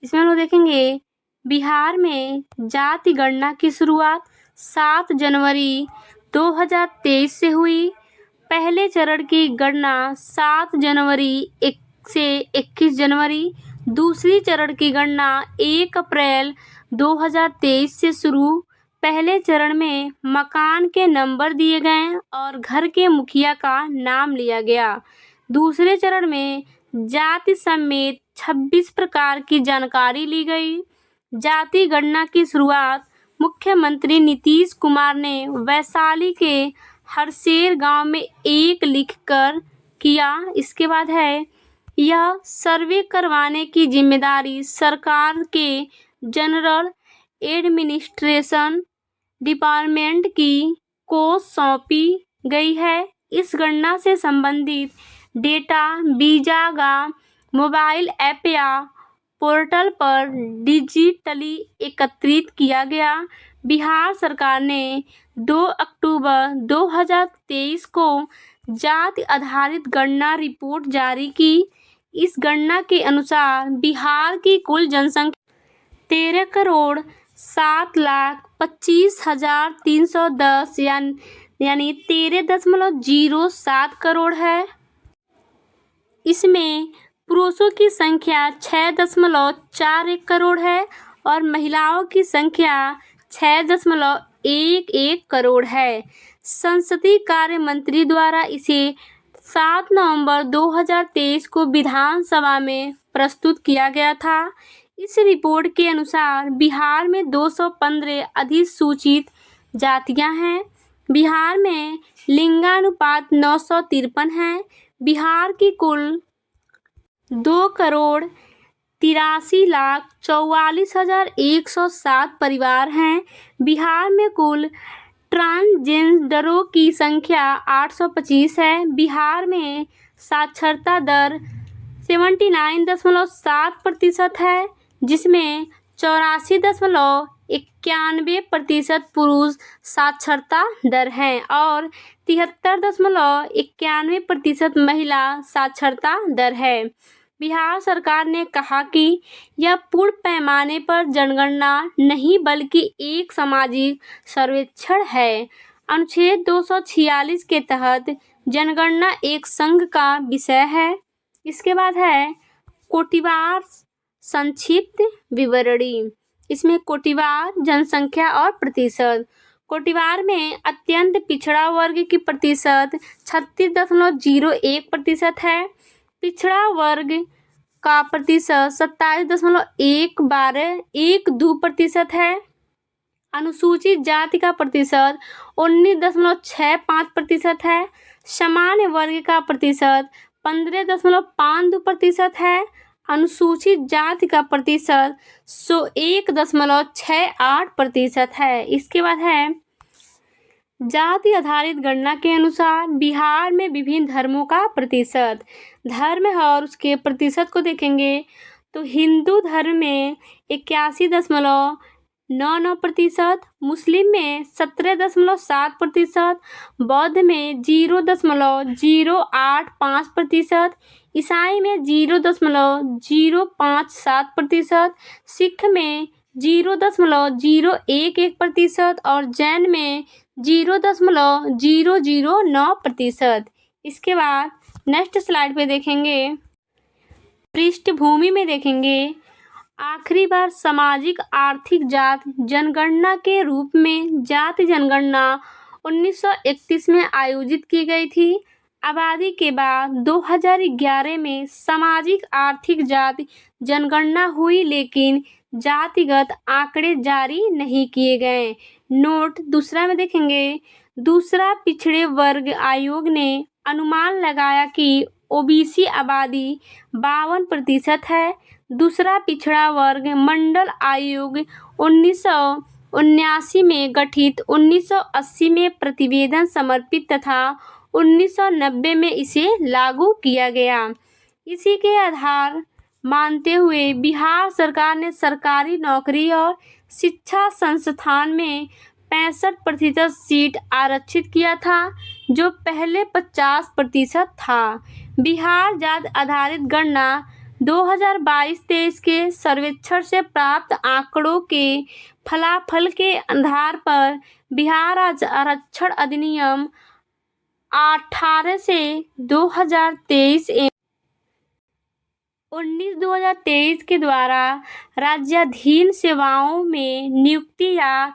इसमें हम लोग देखेंगे बिहार में जाति गणना की शुरुआत 7 जनवरी 2023 से हुई। पहले चरण की गणना 7 जनवरी से 21 जनवरी, दूसरी चरण की गणना 1 अप्रैल 2023 से शुरू। पहले चरण में मकान के नंबर दिए गए और घर के मुखिया का नाम लिया गया। दूसरे चरण में जाति समेत 26 प्रकार की जानकारी ली गई। जाति गणना की शुरुआत मुख्यमंत्री नीतीश कुमार ने वैशाली के हरसेर गांव में एक लिखकर किया। इसके बाद है यह सर्वे करवाने की जिम्मेदारी सरकार के जनरल एडमिनिस्ट्रेशन डिपार्टमेंट को सौंपी गई है। इस गणना से संबंधित डेटा बीजागा मोबाइल ऐप या पोर्टल पर डिजिटली एकत्रित किया गया। बिहार सरकार ने 2 अक्टूबर 2023 को जाति आधारित गणना रिपोर्ट जारी की। इस गणना के अनुसार बिहार की कुल जनसंख्या 13,07,25,310 यानी 13.07 करोड़ है। इसमें पुरुषों की संख्या 6.41 करोड़ है और महिलाओं की संख्या 6.11 करोड़ है। संसदीय कार्य मंत्री द्वारा इसे 7 नवंबर 2023 को विधानसभा में प्रस्तुत किया गया था। इस रिपोर्ट के अनुसार बिहार में 215 अधिसूचित जातियां हैं। बिहार में लिंगानुपात 953 है। बिहार की कुल 2,83,44,107 परिवार हैं। बिहार में कुल ट्रांसजेंडरों की संख्या 825 है। बिहार में साक्षरता दर 79.7% है, जिसमें 84.91% पुरुष साक्षरता दर है और 73.91% महिला साक्षरता दर है। बिहार सरकार ने कहा कि यह पूर्ण पैमाने पर जनगणना नहीं बल्कि एक सामाजिक सर्वेक्षण है। अनुच्छेद 246 के तहत जनगणना एक संघ का विषय है। इसके बाद है कोटिवार संक्षिप्त विवरणी। इसमें कोटिवार जनसंख्या और प्रतिशत। कोटिवार में अत्यंत पिछड़ा वर्ग की प्रतिशत 36.01% है। पिछड़ा वर्ग का प्रतिशत 27.12% है। अनुसूचित जाति का प्रतिशत 19.65% है। सामान्य वर्ग का प्रतिशत 15.52% है। अनुसूचित जाति का प्रतिशत 101.68% है। इसके बाद है जाति आधारित गणना के अनुसार बिहार में विभिन्न धर्मों का प्रतिशत। धर्म और उसके प्रतिशत को देखेंगे तो हिंदू धर्म में 81.99 9.9%, मुस्लिम में 17.7%, बौद्ध में 0.085%, ईसाई में 0.057%, सिख में 0.011% और जैन में 0.009%। इसके बाद नेक्स्ट स्लाइड पे देखेंगे, पृष्ठभूमि में देखेंगे, आखिरी बार सामाजिक आर्थिक जात जनगणना के रूप में जाति जनगणना 1931 में आयोजित की गई थी। आबादी के बाद 2011 में सामाजिक आर्थिक जाति जनगणना हुई, लेकिन जातिगत आंकड़े जारी नहीं किए गए। नोट दूसरा में देखेंगे, दूसरा पिछड़े वर्ग आयोग ने अनुमान लगाया कि ओबीसी आबादी 52% है। दूसरा पिछड़ा वर्ग मंडल आयोग 1979 में गठित, 1980 में प्रतिवेदन समर्पित तथा 1990 में इसे लागू किया गया। इसी के आधार मानते हुए बिहार सरकार ने सरकारी नौकरी और शिक्षा संस्थान में 65% सीट आरक्षित किया था, जो पहले 50% था। बिहार जाति आधारित गणना 2022-23 के सर्वेक्षण से प्राप्त आंकड़ों के फलाफल के आधार पर बिहार आरक्षण अधिनियम 18 से 2023 19/2023 के द्वारा राज्याधीन सेवाओं में नियुक्ति या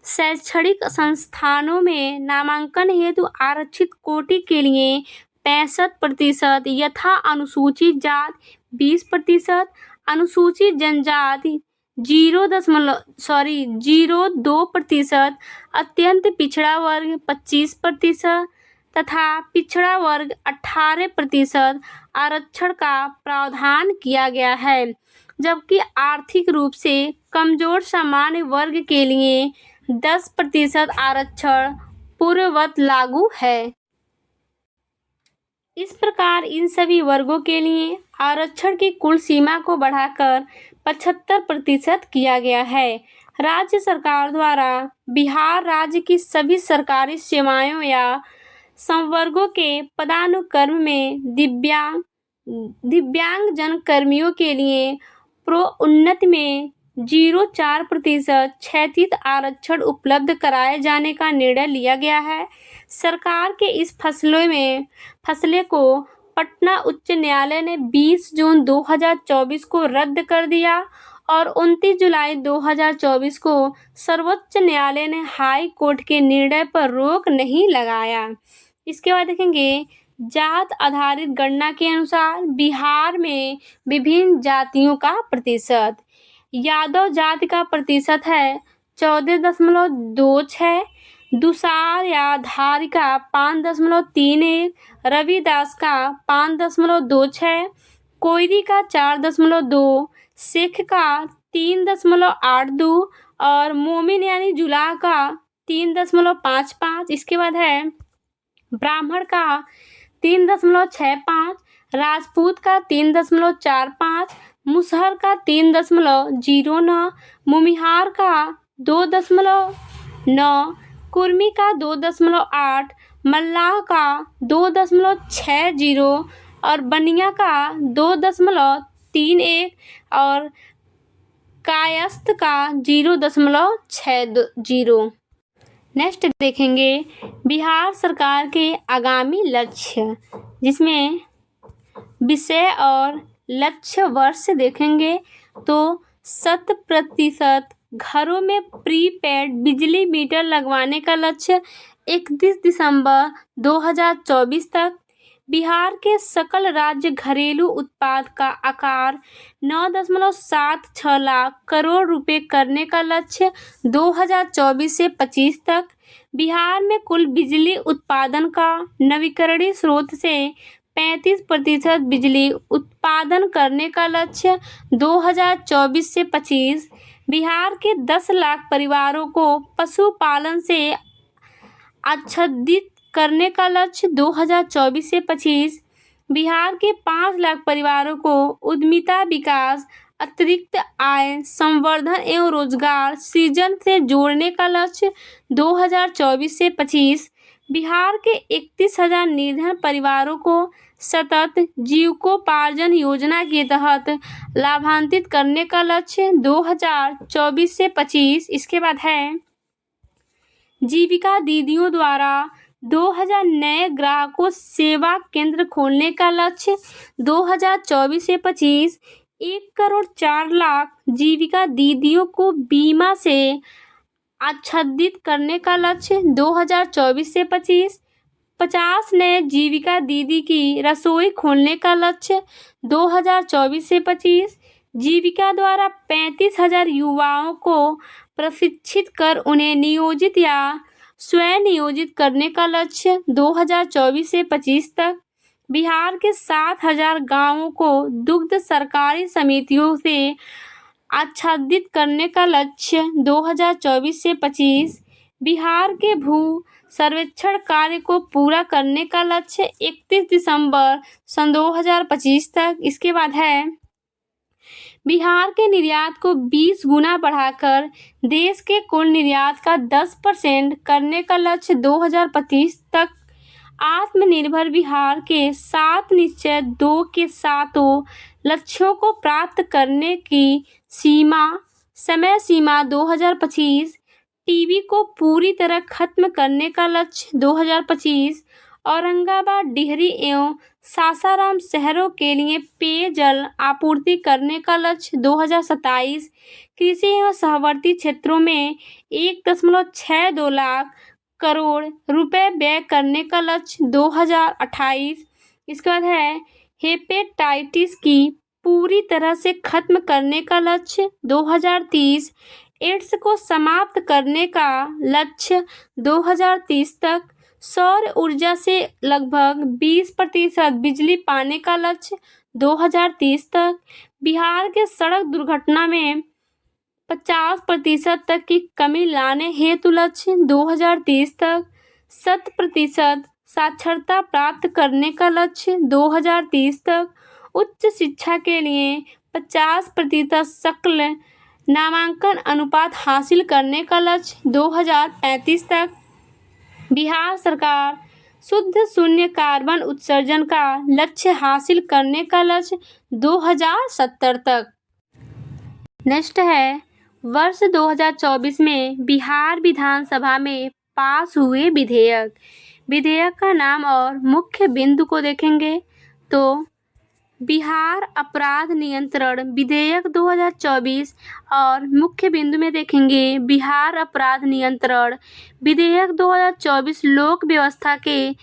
शैक्षणिक संस्थानों में नामांकन हेतु आरक्षित कोटि के लिए 65% यथा अनुसूचित जाति 20%, अनुसूचित जनजाति 0.02%, अत्यंत पिछड़ा वर्ग 25% तथा पिछड़ा वर्ग 18% आरक्षण का प्रावधान किया गया है, जबकि आर्थिक रूप से कमजोर सामान्य वर्ग के लिए 10% आरक्षण पूर्ववत लागू है। इस प्रकार इन सभी वर्गों के लिए आरक्षण की कुल सीमा को बढ़ाकर 75% किया गया है। राज्य सरकार द्वारा बिहार राज्य की सभी सरकारी सेवाओं या संवर्गों के पदानुक्रम में दिव्यांगजन कर्मियों के लिए प्रोन्नत में 0.4% क्षैतिज आरक्षण उपलब्ध कराए जाने का निर्णय लिया गया है। सरकार के इस फैसले को पटना उच्च न्यायालय ने 20 जून 2024 को रद्द कर दिया और 29 जुलाई 2024 को सर्वोच्च न्यायालय ने हाई कोर्ट के निर्णय पर रोक नहीं लगाया। इसके बाद देखेंगे, जात आधारित गणना के अनुसार बिहार में विभिन्न जातियों का प्रतिशत। यादव जाति का प्रतिशत है 14.26, दुसार या धारी का 5.31, रविदास का 5.26, कोयरी का 4.2, सिख का 3.82 और मोमिन यानी जुलाह का 3.55। इसके बाद है ब्राह्मण का 3.65, राजपूत का 3.45, मुसहर का 3.09, मुमिहार का 2.9, कुर्मी का 2.8, मल्लाह का 2.60 और बनिया का 2.31 और कायस्थ का 0.60। नेक्स्ट देखेंगे बिहार सरकार के आगामी लक्ष्य, जिसमें विषय और लक्ष्य वर्ष देखेंगे तो 100% घरों में प्रीपेड बिजली मीटर लगवाने का लक्ष्य 31 दिसंबर 2024 तक। बिहार के सकल राज्य घरेलू उत्पाद का आकार 9.76 लाख करोड़ रुपए करने का लक्ष्य 2024 से 25 तक। बिहार में कुल बिजली उत्पादन का नवीकरणीय स्रोत से 35% बिजली उत्पादन करने का लक्ष्य 2024 से 25। बिहार के 10 लाख परिवारों को पशुपालन से आच्छादित करने का लक्ष्य 2024 से 25। बिहार के 5 लाख परिवारों को उद्यमिता विकास अतिरिक्त आय संवर्धन एवं रोजगार सृजन से जोड़ने का लक्ष्य 2024 से 25। बिहार के 31,000 निर्धन परिवारों को सतत जीविकोपार्जन योजना के तहत लाभान्वित करने का लक्ष्य 2024 से 25। इसके बाद है जीविका दीदियों द्वारा 2000 नए ग्राहकों सेवा केंद्र खोलने का लक्ष्य 2024 से 25। 1,04,00,000 जीविका दीदियों को बीमा से आच्छादित करने का लक्ष्य 2024 से 25। 50 नए जीविका दीदी की रसोई खोलने का लक्ष्य 2024 से 25। जीविका द्वारा 35,000 युवाओं को प्रशिक्षित कर उन्हें नियोजित या स्वयं नियोजित करने का लक्ष्य 2024 से 25 तक। बिहार के 7,000 गांवों को दुग्ध सरकारी समितियों से आच्छादित करने का लक्ष्य 2024 से 25। बिहार के भू सर्वेक्षण कार्य को पूरा करने का लक्ष्य 31 दिसंबर सन 2025 तक। इसके बाद है बिहार के निर्यात को 20 गुना बढ़ाकर देश के कुल निर्यात का 10% करने का लक्ष्य 2025 तक। आत्मनिर्भर बिहार के 7 निश्चय 2 के सातों लक्ष्यों को प्राप्त करने की समय सीमा 2025। टीबी को पूरी तरह खत्म करने का लक्ष्य 2025। औरंगाबाद, डिहरी एवं सासाराम शहरों के लिए पेयजल आपूर्ति करने का लक्ष्य 2027। कृषि एवं सहवर्ती क्षेत्रों में 1.62 लाख करोड़ रुपए व्यय करने का लक्ष्य 2028। इसके बाद है हेपेटाइटिस की पूरी तरह से खत्म करने का लक्ष्य 2030। एड्स को समाप्त करने का लक्ष्य 2030 तक। सौर ऊर्जा से लगभग 20% बिजली पाने का लक्ष्य 2030 तक। बिहार के सड़क दुर्घटना में 50% तक की कमी लाने हेतु लक्ष्य 2030 तक। 100% साक्षरता प्राप्त करने का लक्ष्य 2030 तक। उच्च शिक्षा के लिए 50% सकल नामांकन अनुपात हासिल करने का लक्ष्य 2035 तक। बिहार सरकार शुद्ध शून्य कार्बन उत्सर्जन का लक्ष्य हासिल करने का लक्ष्य 2070 तक। नेक्स्ट है वर्ष 2024 में बिहार विधानसभा में पास हुए विधेयक का नाम और मुख्य बिंदु को देखेंगे तो बिहार अपराध नियंत्रण विधेयक 2024 और मुख्य बिंदु में देखेंगे बिहार अपराध नियंत्रण विधेयक 2024 लोक व्यवस्था के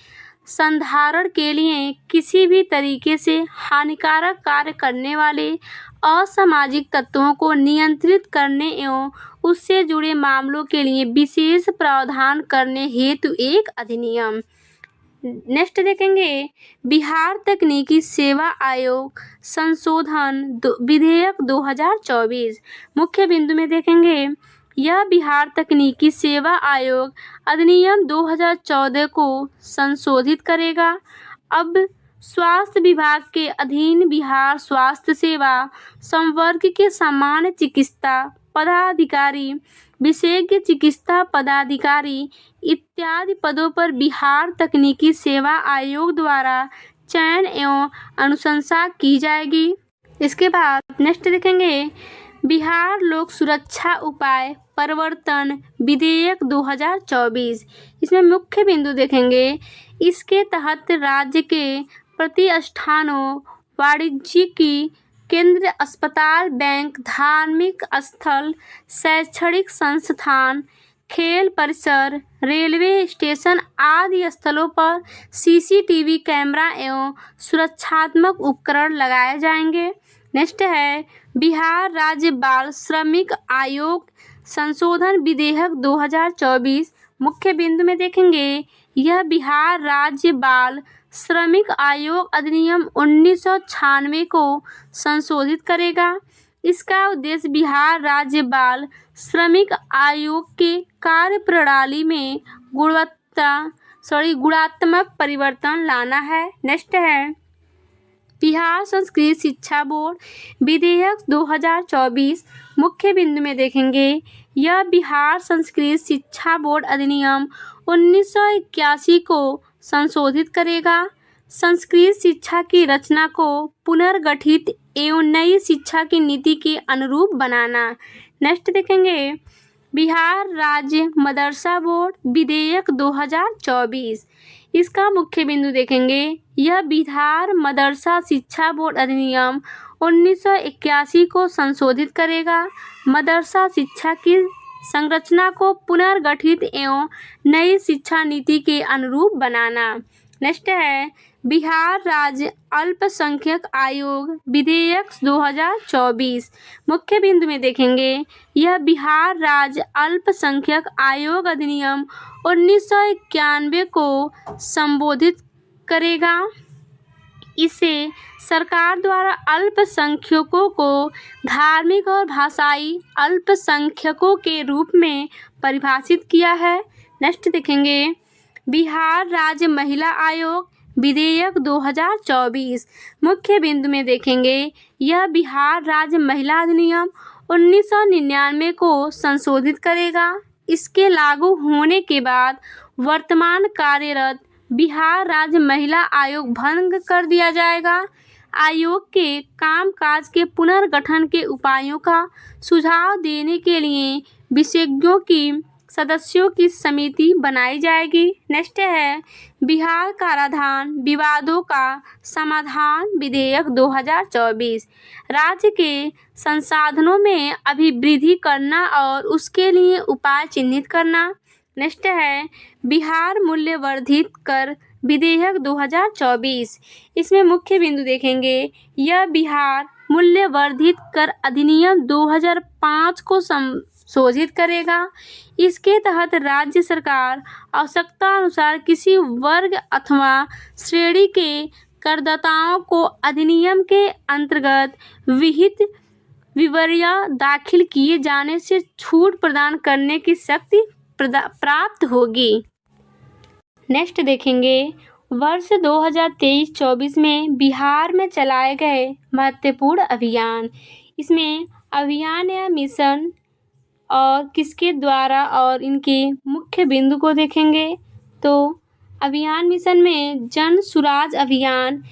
संधारण के लिए किसी भी तरीके से हानिकारक कार्य करने वाले असामाजिक तत्वों को नियंत्रित करने एवं उससे जुड़े मामलों के लिए विशेष प्रावधान करने हेतु एक अधिनियम। नेक्स्ट देखेंगे बिहार तकनीकी सेवा आयोग संशोधन विधेयक 2024। मुख्य बिंदु में देखेंगे यह बिहार तकनीकी सेवा आयोग अधिनियम 2014 को संशोधित करेगा। अब स्वास्थ्य विभाग के अधीन बिहार स्वास्थ्य सेवा संवर्ग के सामान्य चिकित्सा पदाधिकारी, विशेषज्ञ चिकित्सा पदाधिकारी इत्यादि पदों पर बिहार तकनीकी सेवा आयोग द्वारा चयन एवं अनुशंसा की जाएगी। इसके बाद नेक्स्ट देखेंगे बिहार लोक सुरक्षा उपाय प्रवर्तन विधेयक 2024। इसमें मुख्य बिंदु देखेंगे इसके तहत राज्य के प्रतिष्ठानों, वाणिज्यिक केंद्र, अस्पताल, बैंक, धार्मिक स्थल, शैक्षणिक संस्थान, खेल परिसर, रेलवे स्टेशन आदि स्थलों पर सीसीटीवी कैमरा एवं सुरक्षात्मक उपकरण लगाए जाएंगे। नेक्स्ट है बिहार राज्य बाल श्रमिक आयोग संशोधन विधेयक 2024। मुख्य बिंदु में देखेंगे यह बिहार राज्य बाल श्रमिक आयोग अधिनियम 1996 को संशोधित करेगा। इसका उद्देश्य बिहार राज्य बाल श्रमिक आयोग के कार्य प्रणाली में गुणात्मक परिवर्तन लाना है। नेक्स्ट है बिहार संस्कृत शिक्षा बोर्ड विधेयक 2024 मुख्य बिंदु में देखेंगे। यह बिहार संस्कृत शिक्षा बोर्ड अधिनियम 1981 को संशोधित करेगा। संस्कृत शिक्षा की रचना को पुनर्गठित एवं नई शिक्षा की नीति के अनुरूप बनाना। नेक्स्ट देखेंगे बिहार राज्य मदरसा बोर्ड विधेयक 2024। इसका मुख्य बिंदु देखेंगे। यह बिहार मदरसा शिक्षा बोर्ड अधिनियम 1981 को संशोधित करेगा। मदरसा शिक्षा की संरचना को पुनर्गठित एवं नई शिक्षा नीति के अनुरूप बनाना। नेक्स्ट है बिहार राज्य अल्पसंख्यक आयोग विधेयक 2024। मुख्य बिंदु में देखेंगे। यह बिहार राज्य अल्पसंख्यक आयोग अधिनियम 1991 को संबोधित करेगा। इसे सरकार द्वारा अल्पसंख्यकों को धार्मिक और भाषाई अल्पसंख्यकों के रूप में परिभाषित किया है। नेक्स्ट देखेंगे बिहार राज्य महिला आयोग विधेयक 2024। मुख्य बिंदु में देखेंगे। यह बिहार राज्य महिला अधिनियम 1999 को संशोधित करेगा। इसके लागू होने के बाद वर्तमान कार्यरत बिहार राज्य महिला आयोग भंग कर दिया जाएगा। आयोग के कामकाज के पुनर्गठन के उपायों का सुझाव देने के लिए विशेषज्ञों की सदस्यों की समिति बनाई जाएगी। नेक्स्ट है बिहार कराधान विवादों का समाधान विधेयक 2024। राज्य के संसाधनों में अभिवृद्धि करना और उसके लिए उपाय चिन्हित करना। नेक्स्ट है बिहार मूल्य वर्धित कर विधेयक 2024। इसमें मुख्य बिंदु देखेंगे। यह बिहार मूल्य वर्धित कर अधिनियम 2005 को संशोधित करेगा। इसके तहत राज्य सरकार आवश्यकता अनुसार किसी वर्ग अथवा श्रेणी के करदाताओं को अधिनियम के अंतर्गत विहित विवरणियां दाखिल किए जाने से छूट प्रदान करने की शक्ति प्राप्त होगी। नेक्स्ट देखेंगे वर्ष 2023-24 में बिहार में चलाए गए महत्वपूर्ण अभियान। इसमें अभियान या मिशन और किसके द्वारा और इनके मुख्य बिंदु को देखेंगे। तो अभियान मिशन में जन सुराज अभियान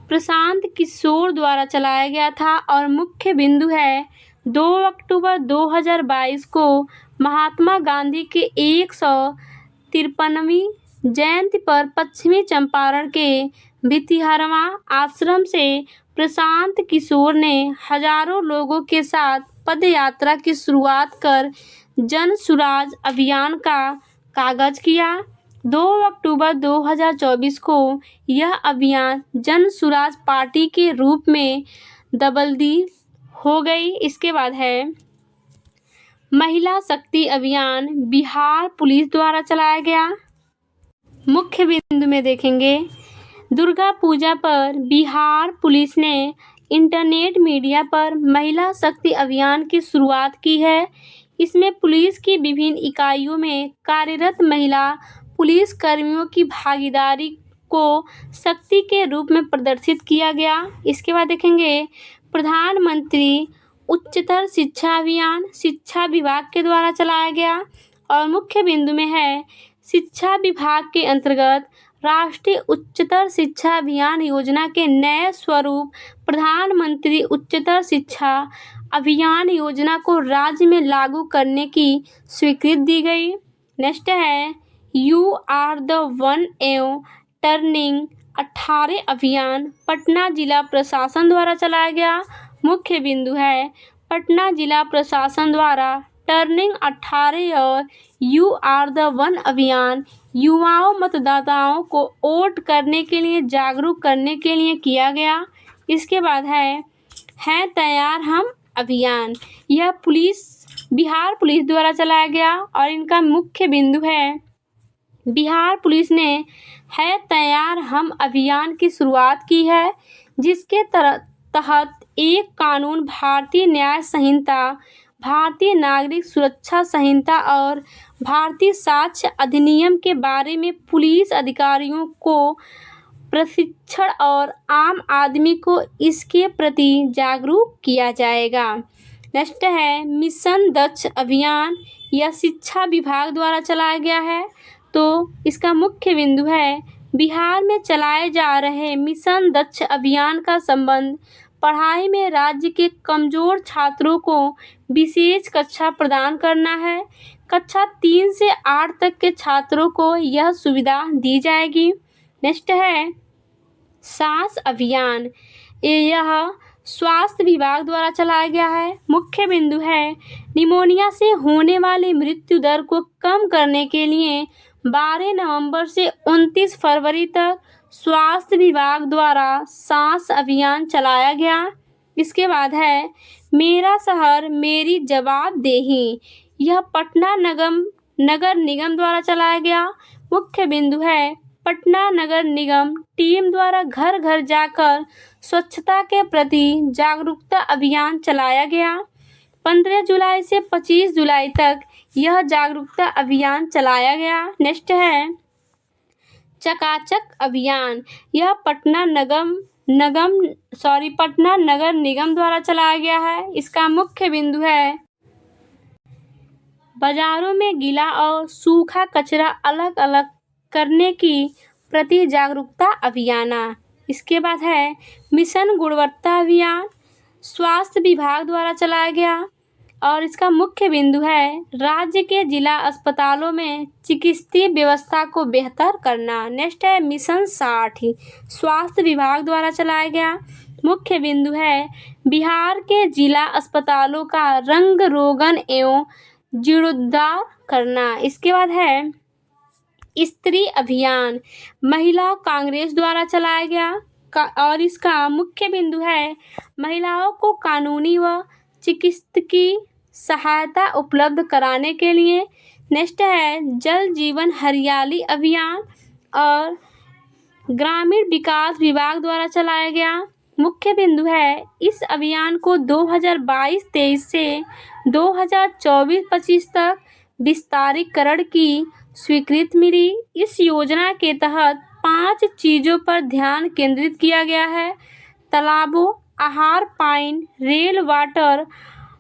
प्रशांत किशोर द्वारा चलाया गया था और मुख्य बिंदु है 2 अक्टूबर 2022 को महात्मा गांधी के 153वीं जयंती पर पश्चिमी चंपारण के भितिहरवा आश्रम से प्रशांत किशोर ने हजारों लोगों के साथ पदयात्रा की शुरुआत कर जन सुराज अभियान का कागज किया। 2 अक्टूबर 2024 को यह अभियान जन सुराज पार्टी के रूप में तब्दील हो गई। इसके बाद है महिला शक्ति अभियान बिहार पुलिस द्वारा चलाया गया। मुख्य बिंदु में देखेंगे दुर्गा पूजा पर बिहार पुलिस ने इंटरनेट मीडिया पर महिला शक्ति अभियान की शुरुआत की है। इसमें पुलिस की विभिन्न इकाइयों में कार्यरत महिला पुलिस कर्मियों की भागीदारी को शक्ति के रूप में प्रदर्शित किया गया। इसके बाद देखेंगे प्रधानमंत्री उच्चतर शिक्षा अभियान शिक्षा विभाग के द्वारा चलाया गया और मुख्य बिंदु में है शिक्षा विभाग के अंतर्गत राष्ट्रीय उच्चतर शिक्षा अभियान योजना के नए स्वरूप प्रधानमंत्री उच्चतर शिक्षा अभियान योजना को राज्य में लागू करने की स्वीकृति दी गई। नेक्स्ट है यू आर द वन एवं टर्निंग 18 अभियान पटना जिला प्रशासन द्वारा चलाया गया। मुख्य बिंदु है पटना जिला प्रशासन द्वारा टर्निंग 18 और यू आर द वन अभियान युवाओं मतदाताओं को वोट करने के लिए जागरूक करने के लिए किया गया। इसके बाद है तैयार हम अभियान यह बिहार पुलिस द्वारा चलाया गया और इनका मुख्य बिंदु है बिहार पुलिस ने है तैयार हम अभियान की शुरुआत की है जिसके तहत एक कानून भारतीय न्याय संहिता भारतीय नागरिक सुरक्षा संहिता और भारतीय साक्ष्य अधिनियम के बारे में पुलिस अधिकारियों को प्रशिक्षण और आम आदमी को इसके प्रति जागरूक किया जाएगा। नेक्स्ट है मिशन दक्ष अभियान। यह शिक्षा विभाग द्वारा चलाया गया है। तो इसका मुख्य बिंदु है बिहार में चलाए जा रहे मिशन दक्ष अभियान का संबंध पढ़ाई में राज्य के कमजोर छात्रों को विशेष कक्षा प्रदान करना है। कक्षा 3 से 8 तक के छात्रों को यह सुविधा दी जाएगी। नेक्स्ट है सांस अभियान। यह स्वास्थ्य विभाग द्वारा चलाया गया है। मुख्य बिंदु है निमोनिया से होने वाली मृत्यु दर को कम करने के लिए 12 नवंबर से 29 फरवरी तक स्वास्थ्य विभाग द्वारा सांस अभियान चलाया गया। इसके बाद है मेरा शहर मेरी जवाबदेही। यह पटना नगर निगम द्वारा चलाया गया। मुख्य बिंदु है पटना नगर निगम टीम द्वारा घर घर जाकर स्वच्छता के प्रति जागरूकता अभियान चलाया गया। 15 जुलाई से 25 जुलाई तक यह जागरूकता अभियान चलाया गया। नेक्स्ट है चकाचक अभियान। यह पटना नगर निगम द्वारा चलाया गया है। इसका मुख्य बिंदु है बाजारों में गीला और सूखा कचरा अलग अलग करने की प्रति जागरूकता अभियान। इसके बाद है मिशन गुणवत्ता अभियान। स्वास्थ्य विभाग द्वारा चलाया गया और इसका मुख्य बिंदु है राज्य के जिला अस्पतालों में चिकित्सीय व्यवस्था को बेहतर करना। नेक्स्ट है मिशन 60। स्वास्थ्य विभाग द्वारा चलाया गया। मुख्य बिंदु है बिहार के जिला अस्पतालों का रंग रोगन एवं जीर्णोद्धार करना। इसके बाद है स्त्री अभियान। महिला कांग्रेस द्वारा चलाया गया और इसका मुख्य बिंदु है महिलाओं को कानूनी व चिकित्सकीय सहायता उपलब्ध कराने के लिए। नेक्स्ट है जल जीवन हरियाली अभियान और ग्रामीण विकास विभाग द्वारा चलाया गया। मुख्य बिंदु है इस अभियान को 2022-23 से 2024-25 तक विस्तारीकरण की स्वीकृति मिली। इस योजना के तहत 5 चीजों पर ध्यान केंद्रित किया गया है: तालाबों, आहार पाइन, रेल वाटर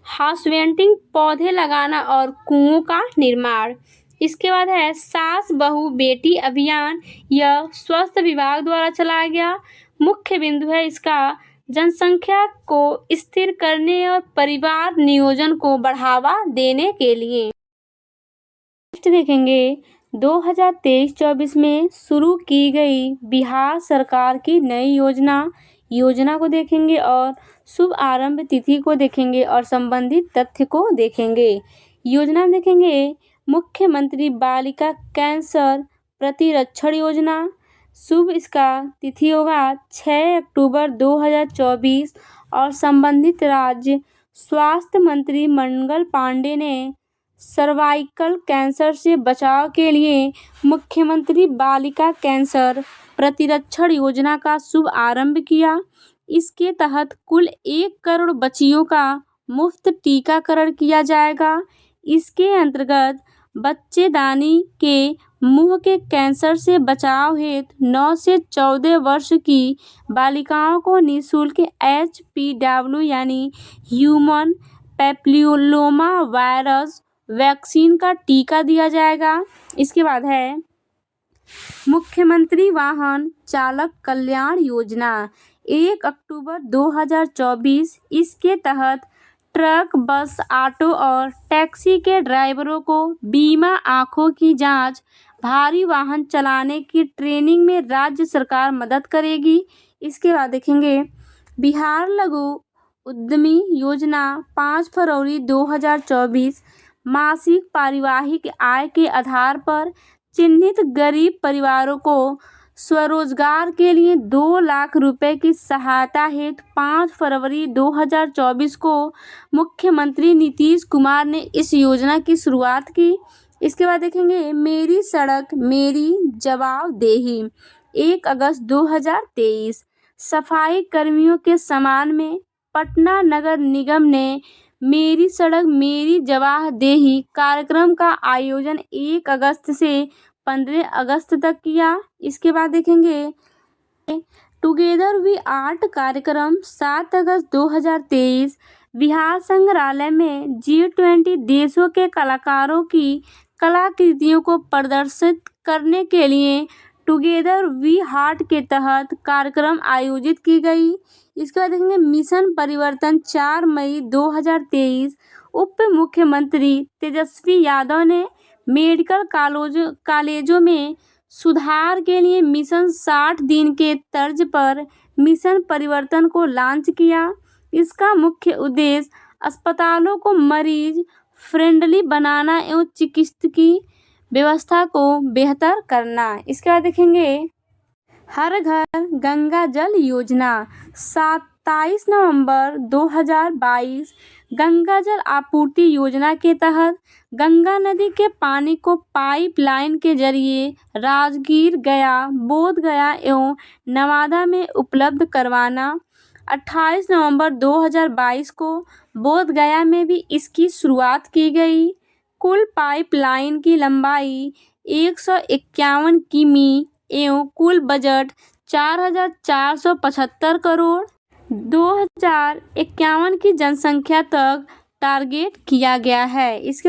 हार्वेस्टिंग, पौधे लगाना और कुओं का निर्माण। इसके बाद है सास बहू बेटी अभियान। यह स्वास्थ्य विभाग द्वारा चलाया गया। मुख्य बिंदु है इसका जनसंख्या को स्थिर करने और परिवार नियोजन को बढ़ावा देने के लिए। नेक्स्ट देखेंगे 2023-24 में शुरू की गई बिहार सरकार की नई योजना को देखेंगे और शुभ आरंभ तिथि को देखेंगे और संबंधित तथ्य को देखेंगे। योजना देखेंगे मुख्यमंत्री बालिका कैंसर प्रतिरक्षण योजना। शुभ इसका तिथि होगा 6 अक्टूबर 2024 और संबंधित राज्य स्वास्थ्य मंत्री मंगल पांडे ने सर्वाइकल कैंसर से बचाव के लिए मुख्यमंत्री बालिका कैंसर प्रतिरक्षण योजना का शुभ आरंभ किया। इसके तहत कुल 1 करोड़ बच्चियों का मुफ्त टीकाकरण किया जाएगा। इसके अंतर्गत बच्चेदानी के मुंह के कैंसर से बचाव हेतु 9 से 14 वर्ष की बालिकाओं को निःशुल्क HPV यानी ह्यूमन पैपिलोमा वायरस वैक्सीन का टीका दिया जाएगा। इसके बाद है मुख्यमंत्री वाहन चालक कल्याण योजना 1 अक्टूबर 2024। इसके तहत ट्रक, बस, ऑटो और टैक्सी के ड्राइवरों को बीमा, आँखों की जांच, भारी वाहन चलाने की ट्रेनिंग में राज्य सरकार मदद करेगी। इसके बाद देखेंगे बिहार लघु उद्यमी योजना 5 फरवरी 2024 मासिक पारिवारिक आय के आधार पर चिन्हित गरीब परिवारों को स्वरोजगार के लिए 2 लाख रुपए की सहायता हेतु 5 फरवरी 2024 को मुख्यमंत्री नीतीश कुमार ने इस योजना की शुरुआत की। इसके बाद देखेंगे मेरी सड़क मेरी जवाबदेही 1 अगस्त 2023 सफाई कर्मियों के सम्मान में पटना नगर निगम ने मेरी सड़क मेरी जवाबदेही कार्यक्रम का आयोजन 1 अगस्त से 15 अगस्त तक किया। इसके बाद देखेंगे टुगेदर वी आर्ट कार्यक्रम 7 अगस्त 2023 बिहार संग्रहालय में G20 देशों के कलाकारों की कलाकृतियों को प्रदर्शित करने के लिए टुगेदर वी हार्ट के तहत कार्यक्रम आयोजित की गई। इसके बाद देखेंगे मिशन परिवर्तन 4 मई 2023 उप मुख्यमंत्री तेजस्वी यादव ने मेडिकल कॉलेजों में सुधार के लिए मिशन 60 दिन के तर्ज पर मिशन परिवर्तन को लॉन्च किया। इसका मुख्य उद्देश्य अस्पतालों को मरीज फ्रेंडली बनाना एवं चिकित्सकीय व्यवस्था को बेहतर करना। इसके बाद देखेंगे हर घर गंगा जल योजना 27 नवंबर 2022 गंगा जल आपूर्ति योजना के तहत गंगा नदी के पानी को पाइपलाइन के जरिए राजगीर, गया, बोध गया एवं नवादा में उपलब्ध करवाना। 28 नवंबर 2022 को बोध गया में भी इसकी शुरुआत की गई। कुल पाइपलाइन की लंबाई 151 किमी एवं कुल बजट 4,475 करोड़ 2051 की जनसंख्या तक टारगेट किया गया है। इसके